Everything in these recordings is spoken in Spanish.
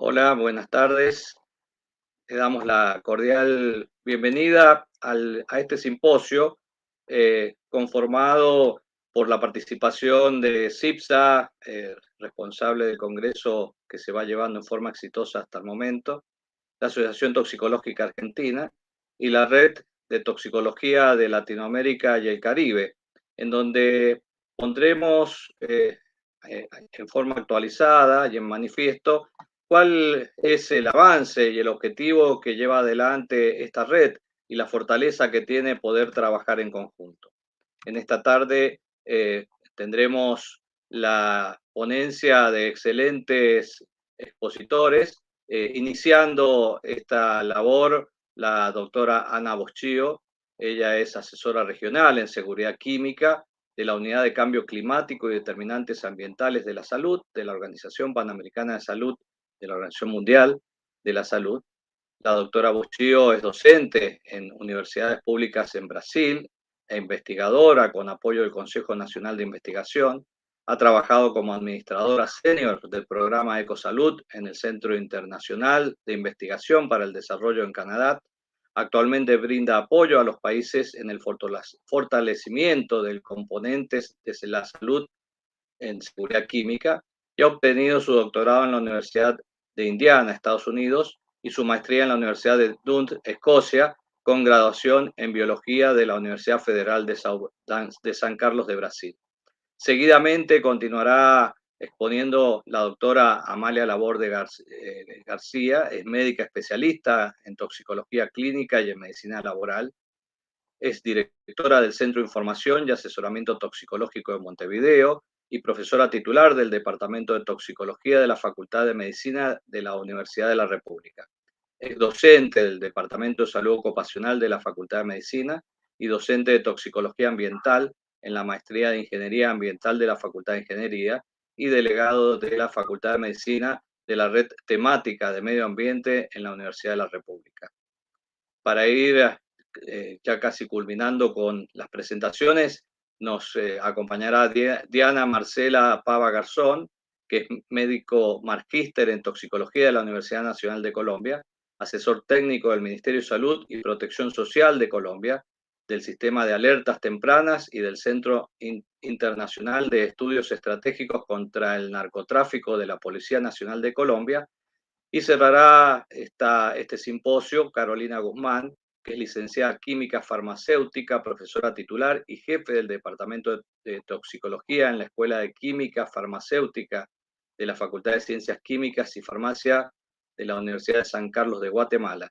Hola, buenas tardes. Le damos la cordial bienvenida a este simposio conformado por la participación de CIPSA, responsable del Congreso que se va llevando en forma exitosa hasta el momento, la Asociación Toxicológica Argentina y la Red de Toxicología de Latinoamérica y el Caribe, en donde pondremos en forma actualizada y en manifiesto cuál es el avance y el objetivo que lleva adelante esta red y la fortaleza que tiene poder trabajar en conjunto. En esta tarde tendremos la ponencia de excelentes expositores, iniciando esta labor la doctora Ana Boschio. Ella es asesora regional en seguridad química de la Unidad de Cambio Climático y Determinantes Ambientales de la Salud de la Organización Panamericana de Salud, de la Organización Mundial de la Salud. La doctora Boschio es docente en universidades públicas en Brasil e investigadora con apoyo del Consejo Nacional de Investigación. Ha trabajado como administradora senior del programa Ecosalud en el Centro Internacional de Investigación para el Desarrollo en Canadá. Actualmente brinda apoyo a los países en el fortalecimiento de componentes de la salud en seguridad química y ha obtenido su doctorado en la Universidad de Indiana, Estados Unidos, y su maestría en la Universidad de Dundee, Escocia, con graduación en biología de la Universidad Federal de San Carlos de Brasil. Seguidamente continuará exponiendo la doctora Amalia Laborde García, es médica especialista en toxicología clínica y en medicina laboral. Es directora del Centro de Información y Asesoramiento Toxicológico de Montevideo y profesora titular del Departamento de Toxicología de la Facultad de Medicina de la Universidad de la República. Es docente del Departamento de Salud Ocupacional de la Facultad de Medicina y docente de Toxicología Ambiental en la Maestría de Ingeniería Ambiental de la Facultad de Ingeniería y delegado de la Facultad de Medicina de la Red Temática de Medio Ambiente en la Universidad de la República. Para ir ya casi culminando con las presentaciones, nos acompañará Diana Marcela Pava Garzón, que es médico magíster en toxicología de la Universidad Nacional de Colombia, asesor técnico del Ministerio de Salud y Protección Social de Colombia, del Sistema de Alertas Tempranas y del Centro Internacional de Estudios Estratégicos contra el Narcotráfico de la Policía Nacional de Colombia. Y cerrará este simposio Carolina Guzmán, que es licenciada química farmacéutica, profesora titular y jefe del Departamento de Toxicología en la Escuela de Química Farmacéutica de la Facultad de Ciencias Químicas y Farmacia de la Universidad de San Carlos de Guatemala.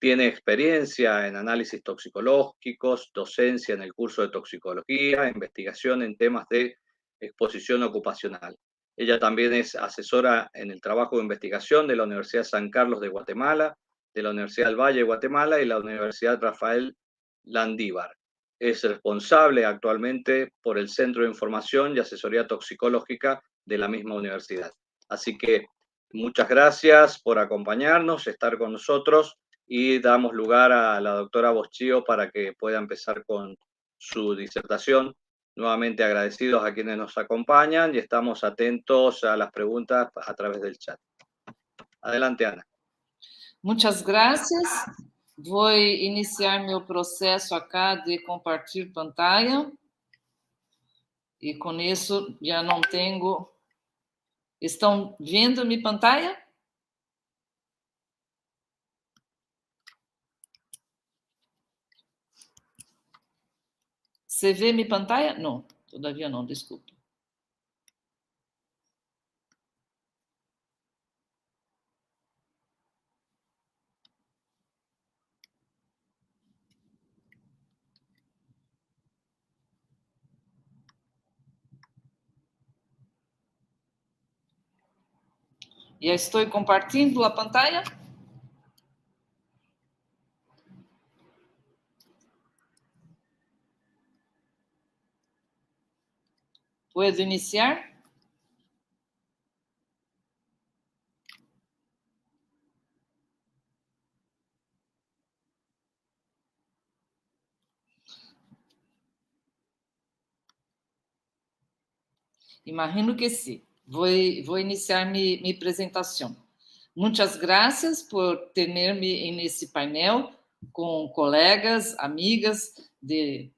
Tiene experiencia en análisis toxicológicos, docencia en el curso de toxicología, investigación en temas de exposición ocupacional. Ella también es asesora en el trabajo de investigación de la Universidad San Carlos de Guatemala, de la Universidad del Valle de Guatemala y la Universidad Rafael Landívar. Es responsable actualmente por el Centro de Información y Asesoría Toxicológica de la misma universidad. Así que muchas gracias por acompañarnos, estar con nosotros y damos lugar a la doctora Boschio para que pueda empezar con su disertación. Nuevamente agradecidos a quienes nos acompañan y estamos atentos a las preguntas a través del chat. Adelante, Ana. Muchas gracias. Vou iniciar meu processo acá de compartilhar pantalla. E com isso já não tenho... Estão vendo minha pantalla? Você vê minha pantalla? Não, todavia não, desculpa. Já estou compartilhando a pantalla. Puedo iniciar? Imagino que sim. Vou iniciar minha apresentação. Muitas graças por ter-me nesse painel com colegas, amigas de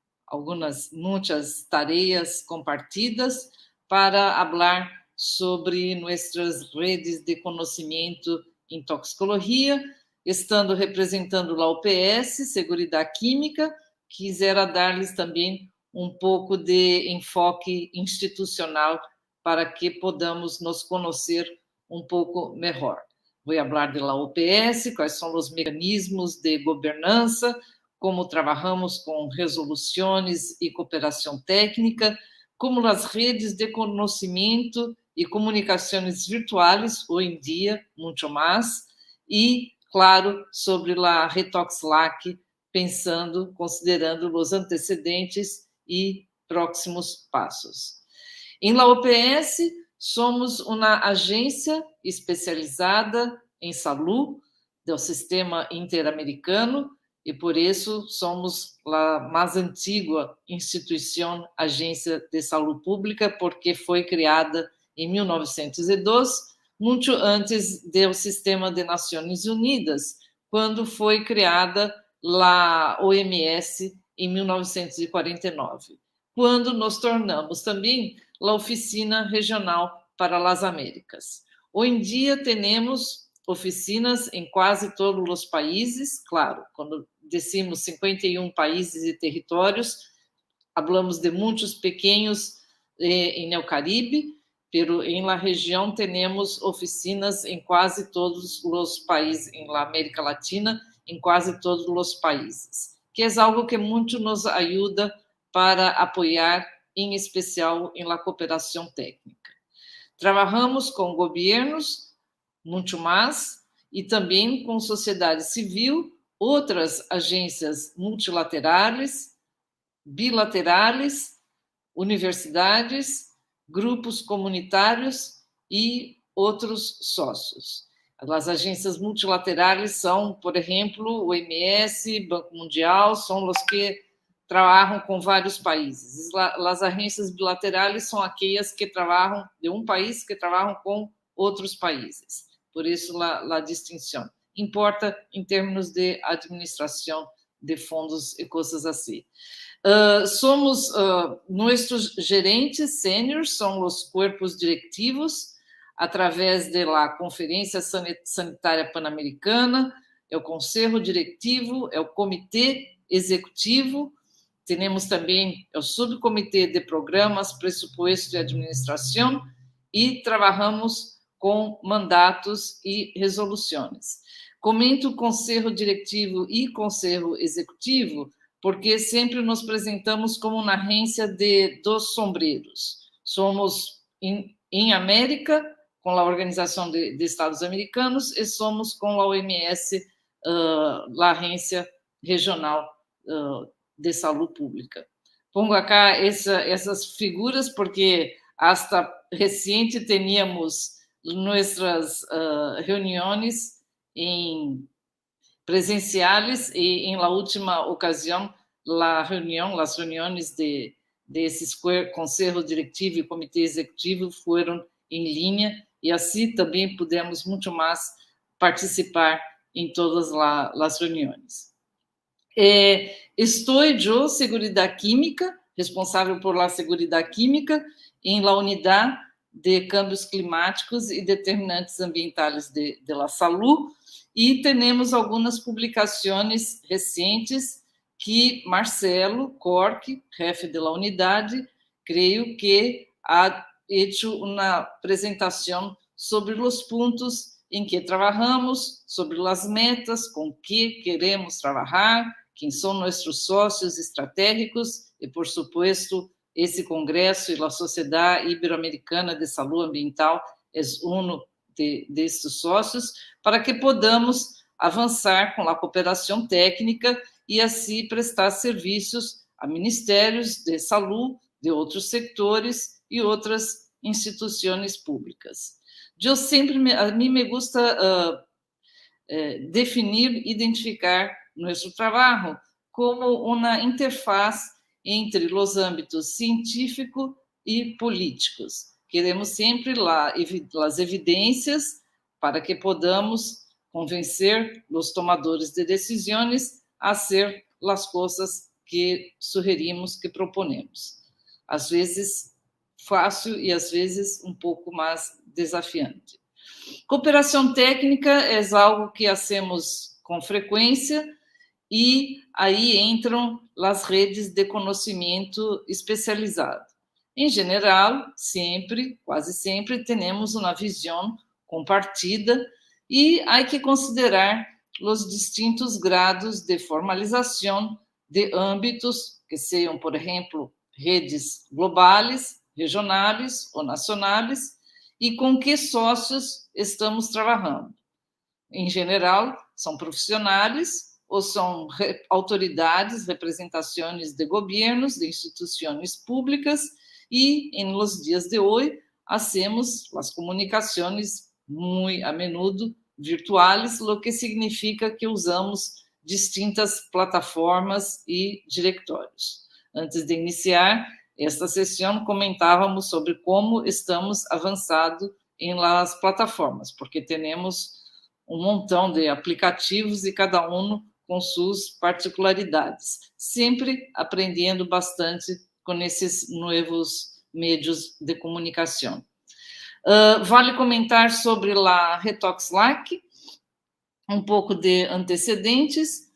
muitas tarefas compartidas para falar sobre nossas redes de conhecimento em toxicologia, estando representando a UPS, Seguridade Química, quisera dar-lhes também pouco de enfoque institucional para que podamos nos conhecer pouco melhor. Vou falar da UPS, quais são os mecanismos de governança, como trabalhamos com resoluções e cooperação técnica, como as redes de conhecimento e comunicações virtuais, hoje em dia, muito mais, e, claro, sobre a Retoxlac, considerando os antecedentes e próximos passos. Em la UPS, somos uma agência especializada em saúde do sistema interamericano e, por isso, somos a mais antiga instituição, agência de saúde pública, porque foi criada em 1902, muito antes do sistema de Nações Unidas, quando foi criada a OMS em 1949, quando nos tornamos também a Oficina Regional para as Américas. Hoje em dia, temos oficinas em quase todos os países, claro, quando decimos 51 países e territórios, falamos de muitos pequenos em el Caribe, pero em la região temos oficinas em quase todos os países, em la América Latina, em quase todos os países, que é algo que muito nos ajuda para apoiar, em especial, em la cooperação técnica. Trabalhamos com governos, muito mais, e também com sociedade civil, outras agências multilaterais, bilaterais, universidades, grupos comunitários e outros sócios. As agências multilaterais são, por exemplo, o OMS, Banco Mundial, são os que trabalham com vários países. As agências bilaterais são aquelas que trabalham de um país que trabalham com outros países. Por isso, a distinção. Importa em termos de administração de fundos e coisas assim. Somos nossos gerentes sêniores, são os corpos diretivos, através da Conferência Sanitária Pan-Americana, é o Conselho Diretivo, é o Comitê Executivo, temos também o Subcomitê de Programas, Pressuposto e Administração, e trabalhamos com mandatos e resoluções. Comento o Conselho Diretivo e Conselho Executivo, porque sempre nos apresentamos como uma agência de dois sombreros. Somos em América, com a Organização de Estados Americanos, e somos com a OMS, a agência regional de saúde pública. Pongo acá essas figuras porque hasta recente tínhamos nossas reuniões presenciais e em la última ocasião as reuniões desses conselhos diretivo e comitê executivo foram em linha e assim também pudemos muito mais participar em todas as reuniões. Estou eu, Seguridade Química, responsável por la Seguridade Química, em la Unidade de Câmbios Climáticos e Determinantes Ambientais de la Saúde, e temos algumas publicações recentes que Marcelo Cork, chefe da unidade, creio que ha hecho uma apresentação sobre os pontos em que trabalhamos, sobre as metas com que queremos trabalhar, quem são nossos sócios estratégicos e, por supuesto, esse congresso e a Sociedade Ibero-Americana de Saúde Ambiental é um desses sócios, para que podamos avançar com a cooperação técnica e assim prestar serviços a ministérios de saúde, de outros setores e outras instituições públicas. A mim me gusta definir, identificar nosso trabalho como uma interface entre os âmbitos científico e políticos. Queremos sempre as evidências para que podamos convencer os tomadores de decisões a hacer as coisas que sugerimos, que proponemos. Às vezes fácil e às vezes um pouco mais desafiante. Cooperação técnica é algo que hacemos com frequência e aí entram as redes de conhecimento especializado. Em geral, sempre, quase sempre, temos uma visão compartida e há que considerar os distintos grados de formalização de âmbitos que sejam, por exemplo, redes globais, regionais ou nacionais e com que sócios estamos trabalhando. Em geral, são profissionais ou são autoridades, representações de governos, de instituições públicas e, em los dias de hoje, hacemos as comunicações muito a menudo virtuais, o que significa que usamos distintas plataformas e diretórios. Antes de iniciar esta sessão, comentávamos sobre como estamos avançando em las plataformas, porque temos um montão de aplicativos e cada um com suas particularidades, sempre aprendendo bastante com esses novos meios de comunicação. Vale comentar sobre a Retox-LAC, um pouco de antecedentes,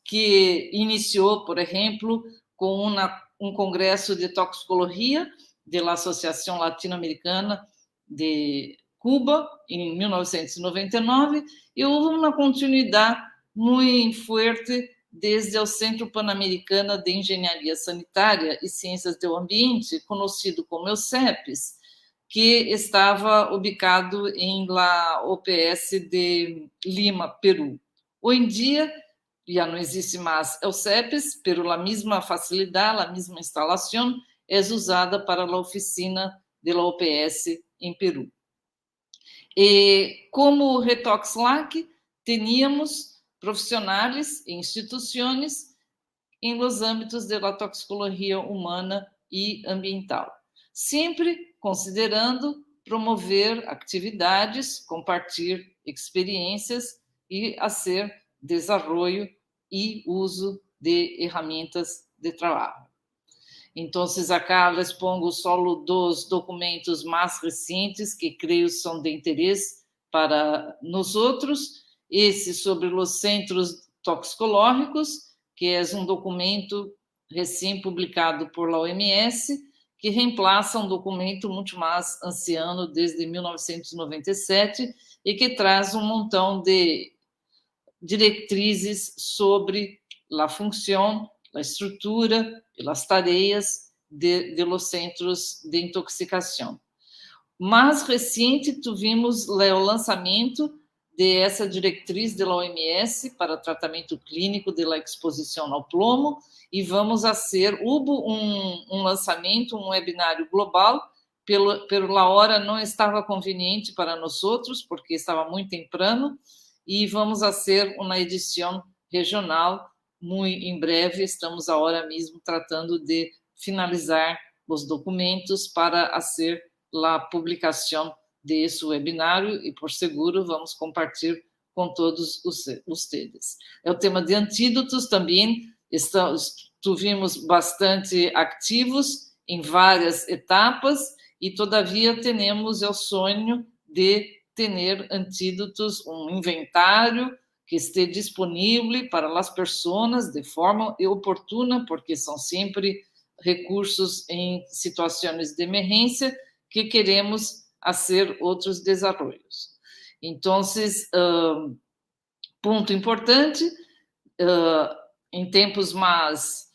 que iniciou, por exemplo, com um congresso de toxicologia da Associação Latino-Americana de Cuba, em 1999, e houve uma continuidade muito forte desde o Centro Pan-Americano de Engenharia Sanitária e Ciências do Ambiente, conhecido como o CEPES, que estava ubicado em la OPS de Lima, Peru. Hoje em dia, já não existe mais o CEPES, pero a mesma facilidade, a mesma instalação é usada para a oficina da OPS em Peru. E como Retox-LAC, teníamos profissionais e instituições em los âmbitos da toxicologia humana e ambiental, sempre considerando promover atividades, compartilhar experiências e fazer desenvolvimento e uso de ferramentas de trabalho. Então, acá les pongo só dos documentos mais recentes que creio são de interesse para nós outros. Esse sobre os centros toxicológicos, que é um documento recém-publicado por la OMS, que reemplaça um documento muito mais anciano, desde 1997, e que traz um montão de diretrizes sobre a função, a estrutura e as tarefas de los centros de intoxicação. Mais recente, tivemos o lançamento dessa diretriz da OMS para tratamento clínico da exposição ao plomo, e vamos houve um lançamento, um webinário global, pela hora não estava conveniente para nós outros, porque estava muito temprano, e vamos fazer uma edição regional muito em breve. Estamos agora mesmo tratando de finalizar os documentos para fazer a publicação desse webinário e, por seguro, vamos compartilhar com todos vocês. O tema de antídotos também tivemos bastante ativos em várias etapas e, todavia, temos o sonho de ter antídotos, um inventário que esteja disponível para as pessoas de forma oportuna, porque são sempre recursos em situações de emergência que queremos fazer outros desenvolvimentos. Então, ponto importante, em tempos mais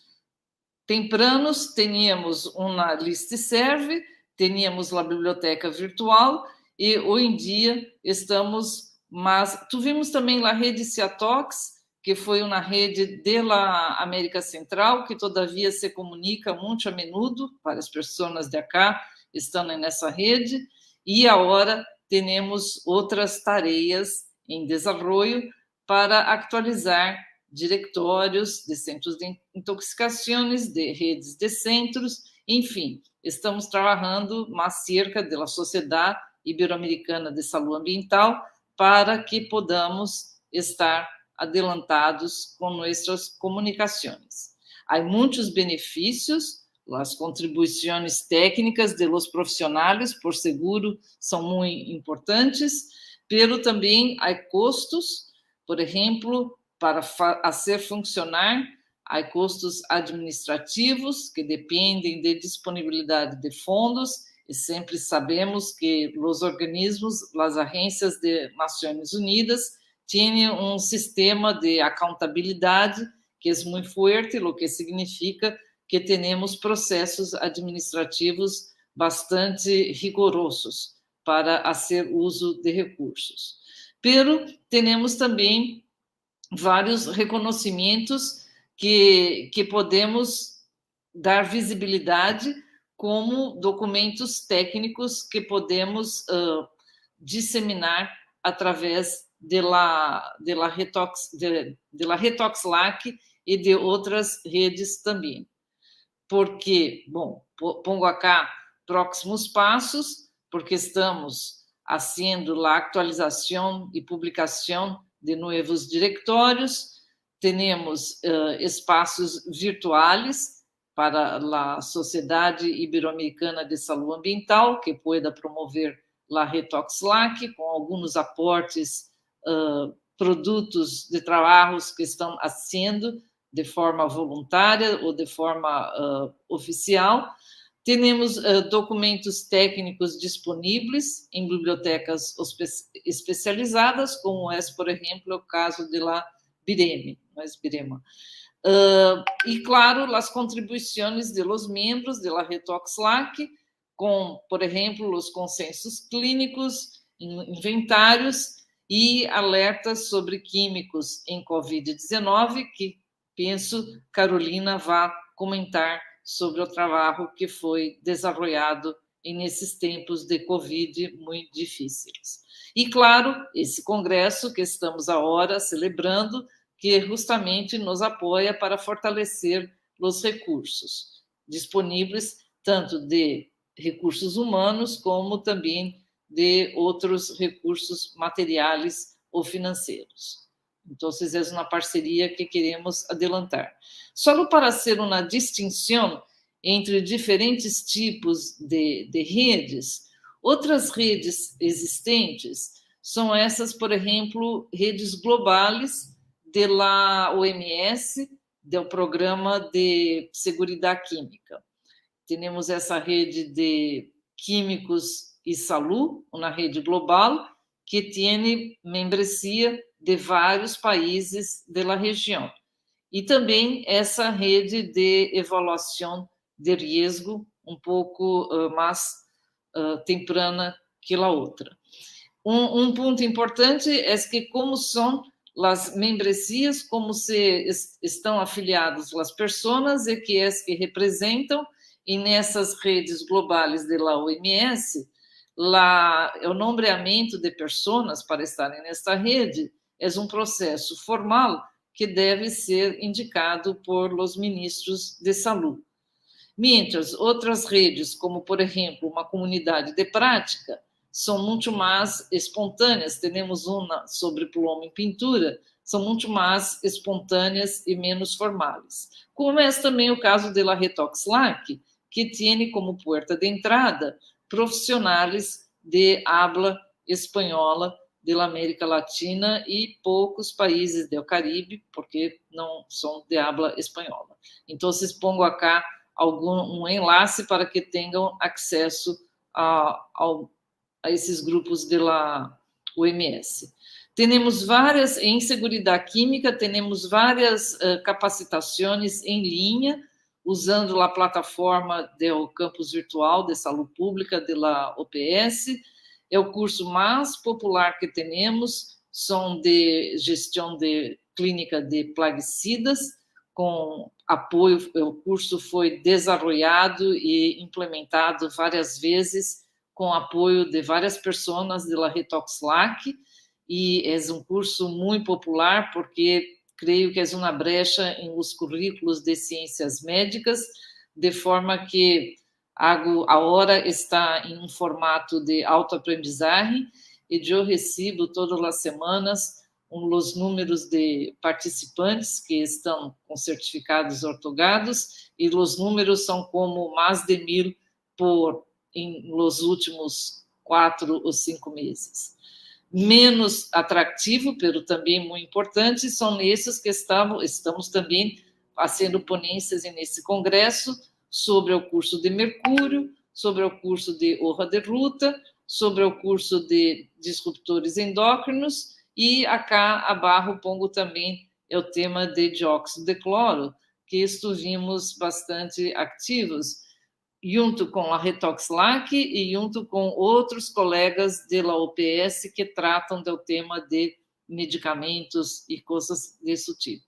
tempranos, teníamos uma listserv, teníamos a biblioteca virtual, e hoje em dia estamos, mas tivemos também a rede Ciatox, que foi uma rede da América Central, que todavia se comunica muito a menudo para as pessoas de cá, estão nessa rede, e agora temos outras tarefas em desenvolvimento para atualizar diretórios de centros de intoxicações, de redes de centros, enfim, estamos trabalhando mais cerca da Sociedade Ibero-Americana de Saúde Ambiental para que podamos estar adelantados com nossas comunicações. Há muitos benefícios, as contribuições técnicas de los profissionais, por seguro, são muito importantes, pero também há custos, por exemplo, para fazer funcionar, há custos administrativos que dependem de disponibilidade de fundos, e sempre sabemos que os organismos, as agências de Nações Unidas, têm um sistema de accountabilidade que é muito forte, o que significa que temos processos administrativos bastante rigorosos para fazer uso de recursos. Pero temos também vários reconhecimentos que podemos dar visibilidade como documentos técnicos que podemos disseminar através da Retox-LAC e de outras redes também. Porque, bom, pongo acá próximos passos, porque estamos fazendo a atualização e publicação de novos diretórios, temos espaços virtuais para a Sociedade Ibero-Americana de Saúde Ambiental, que pueda promover a Retox-LAC, com alguns aportes, produtos de trabalhos que estão sendo de forma voluntária ou de forma oficial. Temos documentos técnicos disponíveis em bibliotecas especializadas, como é, por exemplo, o caso da BIREMA. E, claro, as contribuições de los membros da Retox-LAC, com, por exemplo, os consensos clínicos, inventários e alertas sobre químicos em Covid-19, que penso Carolina vai comentar sobre o trabalho que foi desenvolvido nesses tempos de Covid muito difíceis. E, claro, esse congresso que estamos agora celebrando, que justamente nos apoia para fortalecer os recursos disponíveis, tanto de recursos humanos, como também de outros recursos materiais ou financeiros. Então, é uma parceria que queremos adelantar. Só para ser uma distinção entre diferentes tipos de redes, outras redes existentes são essas, por exemplo, redes globais da OMS, do Programa de Seguridade Química. Temos essa rede de Químicos e Saúde, uma rede global, que tem membresia de vários países da região. E também essa rede de avaliação de risco, um pouco mais temprana que a outra. Um ponto importante é que, como são as membresias, como se estão afiliadas as pessoas e que que representam, e nessas redes globais da OMS, o nomeamento de pessoas para estarem nesta rede é um processo formal que deve ser indicado por os ministros de saúde. Mientras outras redes, como, por exemplo, uma comunidade de prática, são muito mais espontâneas. Temos uma sobre plomo em pintura, são muito mais espontâneas e menos formais. Como é também o caso da Retox-LAC, que tem como porta de entrada profissionais de habla espanhola da América Latina e poucos países do Caribe, porque não são de habla espanhola. Então, pongo acá um enlace para que tenham acesso a esses grupos da OMS. Temos várias, em seguridade química, temos várias capacitações em linha, usando a plataforma do campus virtual de saúde pública da OPS. É o curso mais popular que temos, são de gestão de clínica de plaguicidas, com apoio. O curso foi desenvolvido e implementado várias vezes, com apoio de várias pessoas da Retox-LAC, e é um curso muito popular, porque creio que é uma brecha em os currículos de ciências médicas, de forma que agora está em um formato de autoaprendizagem, e eu recebo todas as semanas os números de participantes que estão com certificados ortogados, e os números são como mais de 1.000 nos últimos 4 ou 5 meses. Menos atrativo, pero também muito importante, são esses que estamos também fazendo ponências nesse congresso sobre o curso de Mercúrio, sobre o curso de Hoja de Ruta, sobre o curso de disruptores endócrinos, e acá abaixo pongo também o tema de dióxido de cloro, que estivemos bastante ativos, junto com a Retoxlac e junto com outros colegas da OPS que tratam do tema de medicamentos e coisas desse tipo.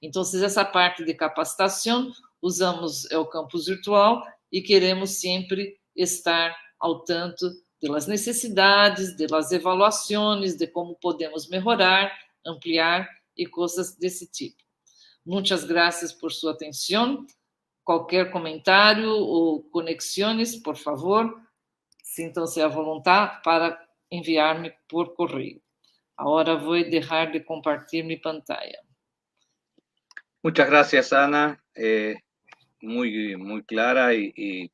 Então, essa parte de capacitação, usamos o campus virtual e queremos sempre estar ao tanto das necessidades, das avaliações, de como podemos melhorar, ampliar e coisas desse tipo. Muitas graças por sua atenção. Qualquer comentário ou conexões, por favor, sintam-se à vontade para enviar-me por correio. Agora vou deixar de compartilhar minha pantalla. Muchas gracias, Ana. Muy clara y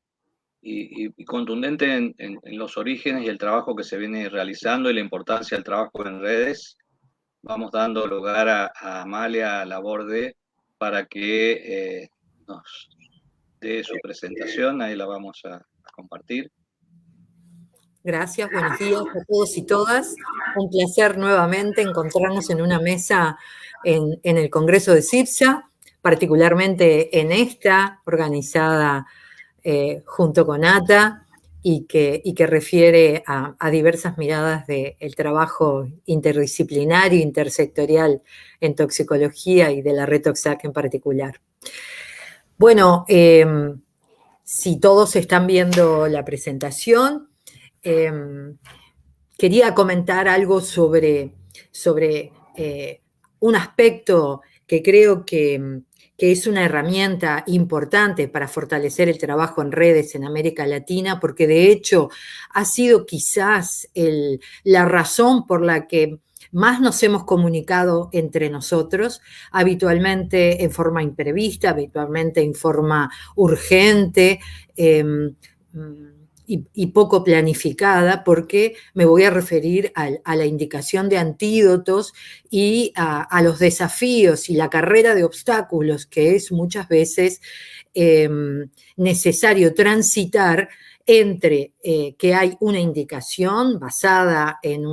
contundente en los orígenes y el trabajo que se viene realizando y la importancia del trabajo en redes. Vamos dando lugar a Amalia Laborde para que nos dé su presentación. Ahí la vamos a compartir. Gracias, buenos días a todos y todas. Un placer nuevamente encontrarnos en una mesa en el Congreso de CIPSA, particularmente en esta, organizada junto con ATA, y que refiere a diversas miradas del trabajo interdisciplinario, intersectorial en toxicología y de la Retoxlac en particular. Bueno, si todos están viendo la presentación, quería comentar algo sobre un aspecto que creo que es una herramienta importante para fortalecer el trabajo en redes en América Latina, porque de hecho ha sido quizás la razón por la que más nos hemos comunicado entre nosotros, habitualmente en forma imprevista, habitualmente en forma urgente, y poco planificada, porque me voy a referir a la indicación de antídotos y a los desafíos y la carrera de obstáculos que es muchas veces necesario transitar entre que hay una indicación basada en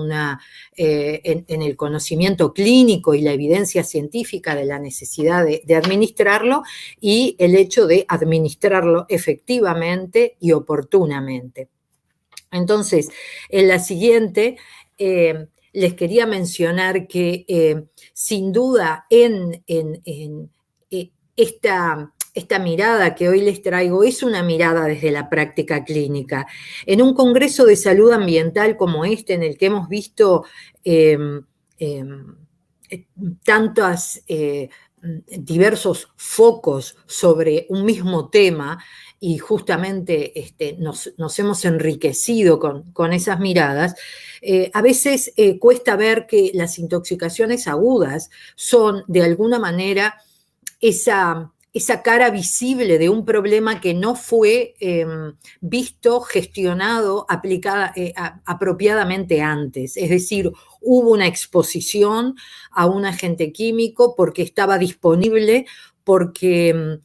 el conocimiento clínico y la evidencia científica de la necesidad de administrarlo, y el hecho de administrarlo efectivamente y oportunamente. Entonces, en la siguiente les quería mencionar que sin duda en esta mirada que hoy les traigo es una mirada desde la práctica clínica. En un congreso de salud ambiental como este, en el que hemos visto tantos diversos focos sobre un mismo tema, y justamente nos hemos enriquecido con esas miradas, a veces cuesta ver que las intoxicaciones agudas son de alguna manera esa cara visible de un problema que no fue visto, gestionado, aplicada apropiadamente antes. Es decir, hubo una exposición a un agente químico porque estaba disponible, porque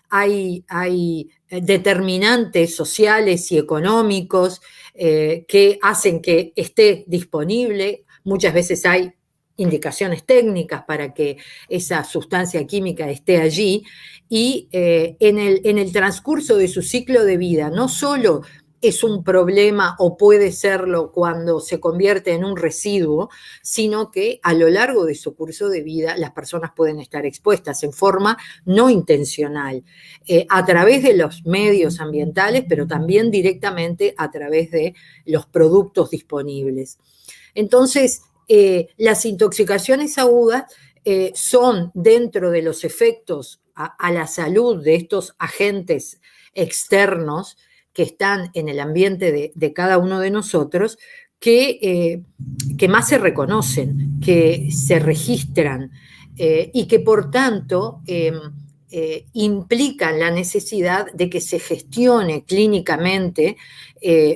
hay determinantes sociales y económicos que hacen que esté disponible. Muchas veces hay indicaciones técnicas para que esa sustancia química esté allí, y en el transcurso de su ciclo de vida no solo es un problema o puede serlo cuando se convierte en un residuo, sino que a lo largo de su curso de vida las personas pueden estar expuestas en forma no intencional, a través de los medios ambientales, pero también directamente a través de los productos disponibles. Entonces, las intoxicaciones agudas son, dentro de los efectos a la salud de estos agentes externos que están en el ambiente de cada uno de nosotros, que más se reconocen, que se registran y que por tanto implican la necesidad de que se gestione clínicamente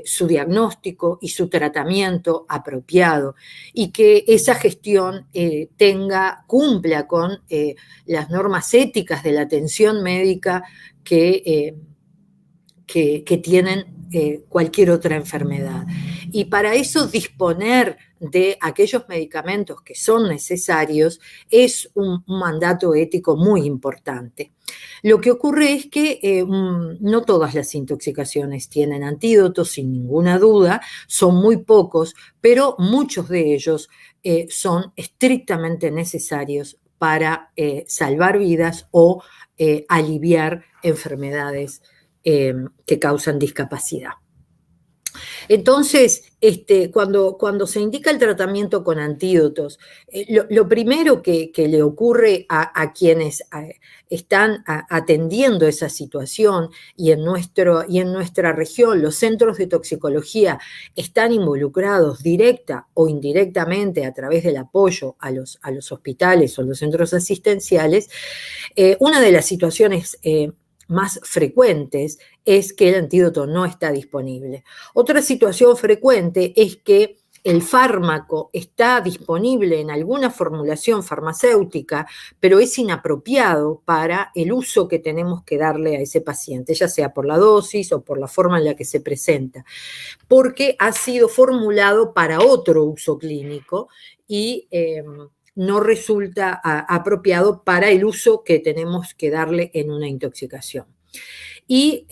su diagnóstico y su tratamiento apropiado y que esa gestión cumpla con las normas éticas de la atención médica que tienen cualquier otra enfermedad. Y para eso disponer de aquellos medicamentos que son necesarios es un mandato ético muy importante. Lo que ocurre es que no todas las intoxicaciones tienen antídotos, sin ninguna duda, son muy pocos, pero muchos de ellos son estrictamente necesarios para salvar vidas o aliviar enfermedades que causan discapacidad. Entonces, cuando se indica el tratamiento con antídotos, lo primero que le ocurre a quienes están atendiendo esa situación y en nuestra región los centros de toxicología están involucrados directa o indirectamente a través del apoyo a los hospitales o los centros asistenciales, una de las situaciones más frecuentes es que el antídoto no está disponible. Otra situación frecuente es que el fármaco está disponible en alguna formulación farmacéutica, pero es inapropiado para el uso que tenemos que darle a ese paciente, ya sea por la dosis o por la forma en la que se presenta, porque ha sido formulado para otro uso clínico y no resulta apropiado para el uso que tenemos que darle en una intoxicación. Y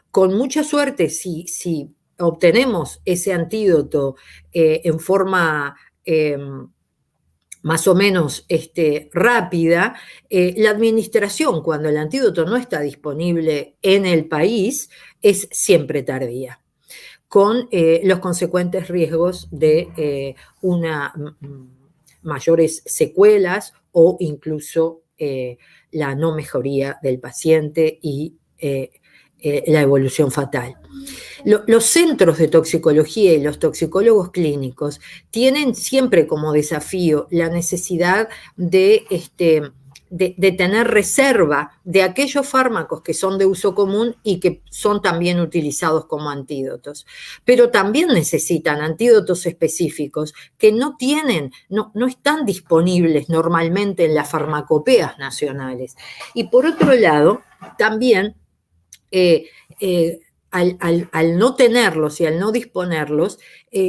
con mucha suerte, si obtenemos ese antídoto en forma más o menos rápida, la administración, cuando el antídoto no está disponible en el país, es siempre tardía, con los consecuentes riesgos de mayores secuelas o incluso la no mejoría del paciente y la evolución fatal. Los centros de toxicología y los toxicólogos clínicos tienen siempre como desafío la necesidad de tener reserva de aquellos fármacos que son de uso común y que son también utilizados como antídotos. Pero también necesitan antídotos específicos que no están disponibles normalmente en las farmacopeas nacionales. Y por otro lado, también al no tenerlos y al no disponerlos,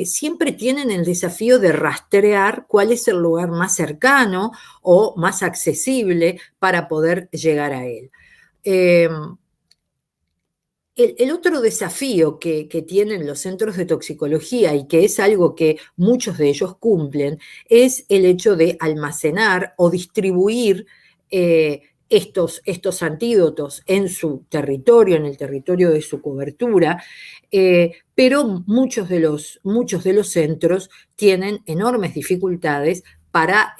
siempre tienen el desafío de rastrear cuál es el lugar más cercano o más accesible para poder llegar a él. El otro desafío que tienen los centros de toxicología y que es algo que muchos de ellos cumplen es el hecho de almacenar o distribuir estos antídotos en su territorio, en el territorio de su cobertura, pero muchos de los centros tienen enormes dificultades para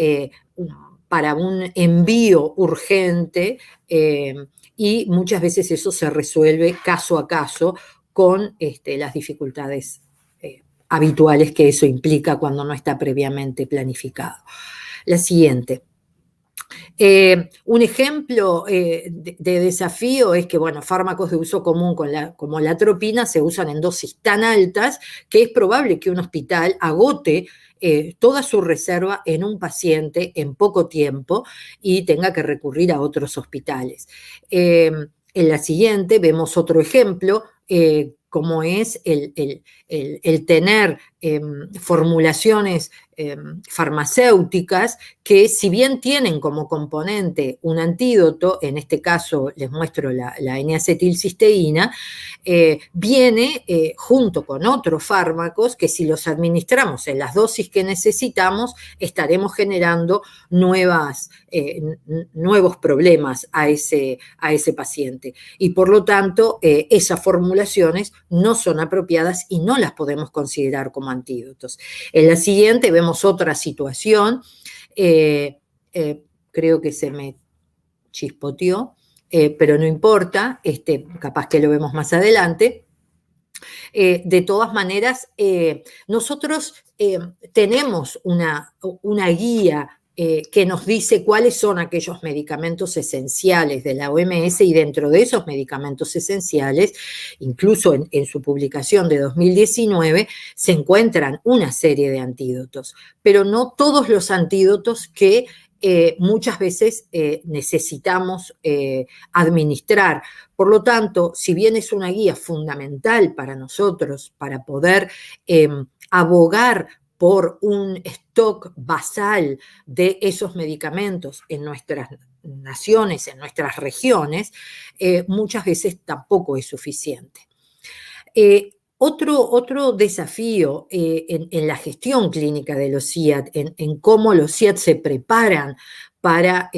un envío urgente y muchas veces eso se resuelve caso a caso con las dificultades habituales que eso implica cuando no está previamente planificado. La siguiente. Un ejemplo de desafío es que, fármacos de uso común como la atropina se usan en dosis tan altas que es probable que un hospital agote toda su reserva en un paciente en poco tiempo y tenga que recurrir a otros hospitales. En la siguiente vemos otro ejemplo, como es el tener formulaciones farmacéuticas que, si bien tienen como componente un antídoto, en este caso les muestro la N-acetilcisteína, viene junto con otros fármacos que, si los administramos en las dosis que necesitamos, estaremos generando nuevos problemas a ese paciente. Y por lo tanto, esas formulaciones no son apropiadas y no las podemos considerar como antídotos. En la siguiente vemos otra situación, creo que se me chispoteó, pero no importa, capaz que lo vemos más adelante. De todas maneras, nosotros tenemos una guía que nos dice cuáles son aquellos medicamentos esenciales de la OMS, y dentro de esos medicamentos esenciales, incluso en su publicación de 2019, se encuentran una serie de antídotos, pero no todos los antídotos que muchas veces necesitamos administrar. Por lo tanto, si bien es una guía fundamental para nosotros para poder abogar por un stock basal de esos medicamentos en nuestras naciones, en nuestras regiones, muchas veces tampoco es suficiente. Otro desafío en la gestión clínica de los CIAT, en cómo los CIAT se preparan para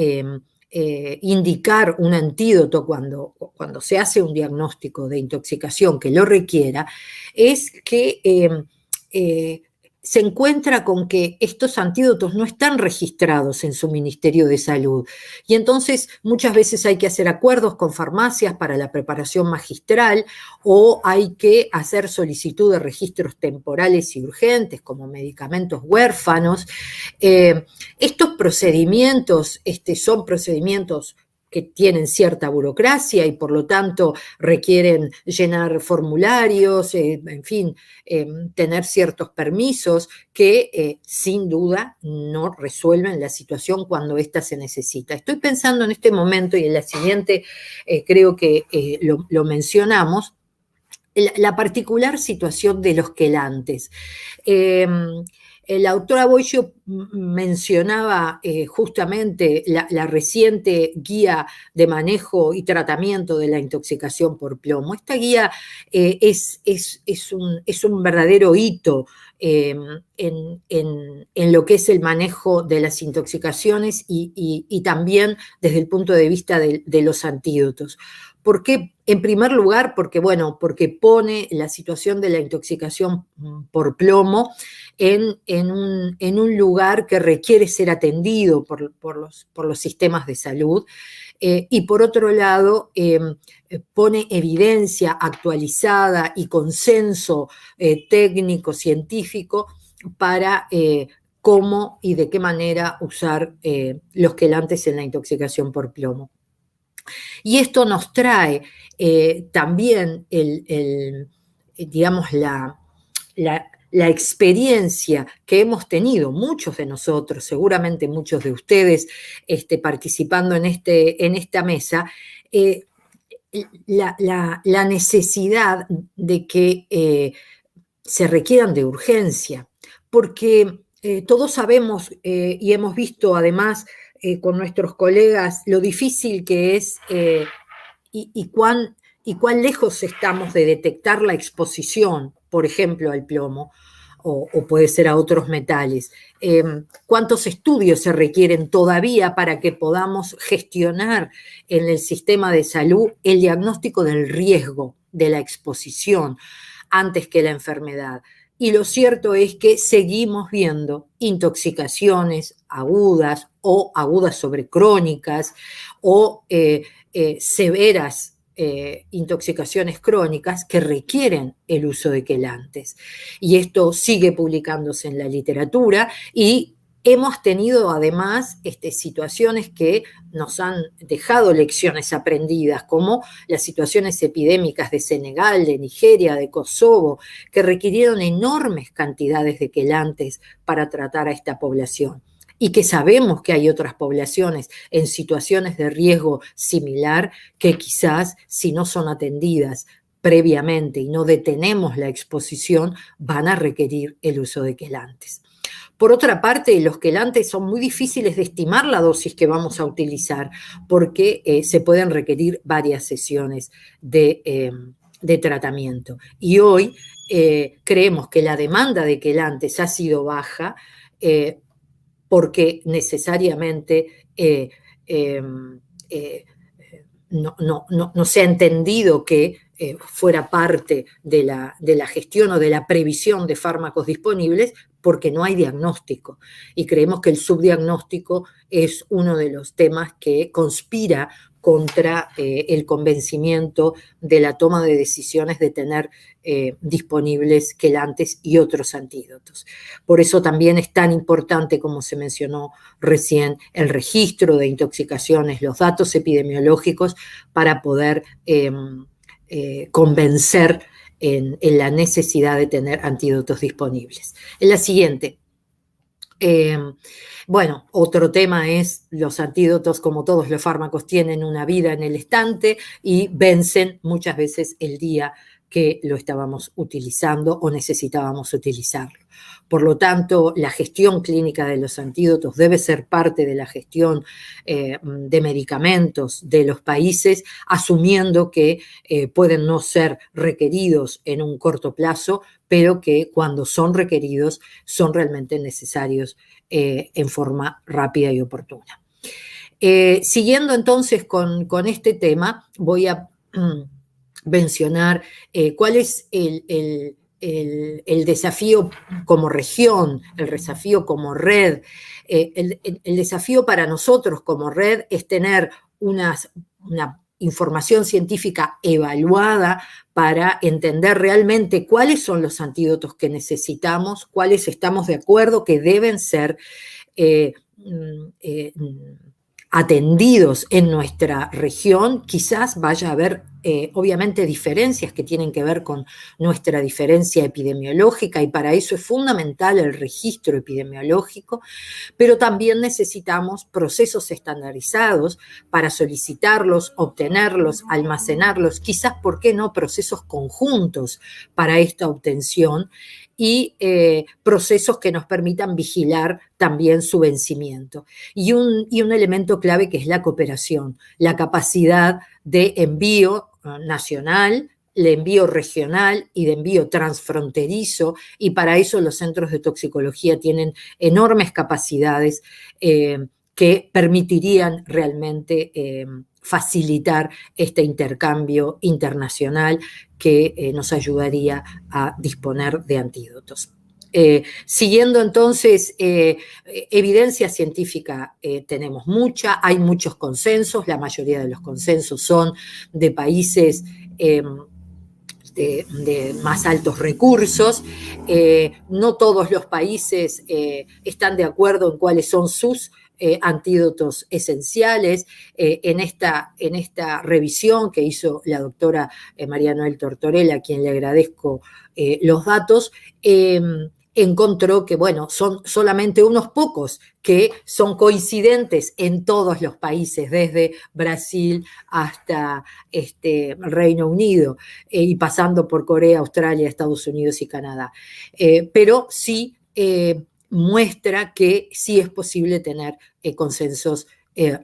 indicar un antídoto cuando se hace un diagnóstico de intoxicación que lo requiera, es que se encuentra con que estos antídotos no están registrados en su Ministerio de Salud. Y entonces muchas veces hay que hacer acuerdos con farmacias para la preparación magistral, o hay que hacer solicitud de registros temporales y urgentes como medicamentos huérfanos. Estos procedimientos son procedimientos que tienen cierta burocracia y por lo tanto requieren llenar formularios, en fin, tener ciertos permisos que sin duda no resuelven la situación cuando ésta se necesita. Estoy pensando en este momento, y en la siguiente creo que lo mencionamos, la particular situación de los quelantes. La autora Boggio mencionaba justamente la reciente guía de manejo y tratamiento de la intoxicación por plomo. Esta guía es un verdadero hito en lo que es el manejo de las intoxicaciones y también desde el punto de vista de los antídotos. ¿Por qué? En primer lugar, porque pone la situación de la intoxicación por plomo en un lugar que requiere ser atendido por los sistemas de salud, y por otro lado pone evidencia actualizada y consenso técnico, científico para cómo y de qué manera usar los quelantes en la intoxicación por plomo. Y esto nos trae también digamos, la experiencia que hemos tenido muchos de nosotros, seguramente muchos de ustedes participando en esta mesa, la necesidad de que se requieran de urgencia, porque todos sabemos y hemos visto además con nuestros colegas lo difícil que es y cuán lejos estamos de detectar la exposición, por ejemplo, al plomo, o puede ser a otros metales. ¿Cuántos estudios se requieren todavía para que podamos gestionar en el sistema de salud el diagnóstico del riesgo de la exposición antes que la enfermedad? Y lo cierto es que seguimos viendo intoxicaciones agudas o agudas sobre crónicas o severas intoxicaciones crónicas que requieren el uso de quelantes. Y esto sigue publicándose en la literatura y hemos tenido además situaciones que nos han dejado lecciones aprendidas, como las situaciones epidémicas de Senegal, de Nigeria, de Kosovo, que requirieron enormes cantidades de quelantes para tratar a esta población. Y que sabemos que hay otras poblaciones en situaciones de riesgo similar que quizás, si no son atendidas previamente y no detenemos la exposición, van a requerir el uso de quelantes. Por otra parte, los quelantes son muy difíciles de estimar la dosis que vamos a utilizar porque se pueden requerir varias sesiones de tratamiento. Y hoy creemos que la demanda de quelantes ha sido baja porque necesariamente no se ha entendido que fuera parte de la gestión o de la previsión de fármacos disponibles, porque no hay diagnóstico. Y creemos que el subdiagnóstico es uno de los temas que conspira contra el convencimiento de la toma de decisiones de tener disponibles quelantes y otros antídotos. Por eso también es tan importante, como se mencionó recién, el registro de intoxicaciones, los datos epidemiológicos para poder convencer en la necesidad de tener antídotos disponibles. En la siguiente. Bueno, otro tema es los antídotos, como todos los fármacos, tienen una vida en el estante y vencen muchas veces el día que lo estábamos utilizando o necesitábamos utilizarlo. Por lo tanto, la gestión clínica de los antídotos debe ser parte de la gestión de medicamentos de los países, asumiendo que pueden no ser requeridos en un corto plazo, pero que cuando son requeridos son realmente necesarios en forma rápida y oportuna. Siguiendo entonces con este tema, voy a mencionar cuál es el desafío como región, el desafío como red. El desafío para nosotros como red es tener una información científica evaluada para entender realmente cuáles son los antídotos que necesitamos, cuáles estamos de acuerdo que deben ser atendidos en nuestra región. Quizás vaya a haber obviamente diferencias que tienen que ver con nuestra diferencia epidemiológica, y para eso es fundamental el registro epidemiológico, pero también necesitamos procesos estandarizados para solicitarlos, obtenerlos, almacenarlos, quizás, ¿por qué no?, procesos conjuntos para esta obtención, y procesos que nos permitan vigilar también su vencimiento. Y un elemento clave que es la cooperación, la capacidad de envío nacional, de envío regional y de envío transfronterizo, y para eso los centros de toxicología tienen enormes capacidades que permitirían realmente facilitar este intercambio internacional que nos ayudaría a disponer de antídotos. Siguiendo entonces, evidencia científica tenemos mucha, hay muchos consensos, la mayoría de los consensos son de países de más altos recursos. No todos los países están de acuerdo en cuáles son sus antídotos esenciales. En esta revisión que hizo la doctora María Noel Tortorella, a quien le agradezco los datos, encontró que, bueno, son solamente unos pocos que son coincidentes en todos los países, desde Brasil hasta Reino Unido, y pasando por Corea, Australia, Estados Unidos y Canadá. Pero sí muestra que sí es posible tener consensos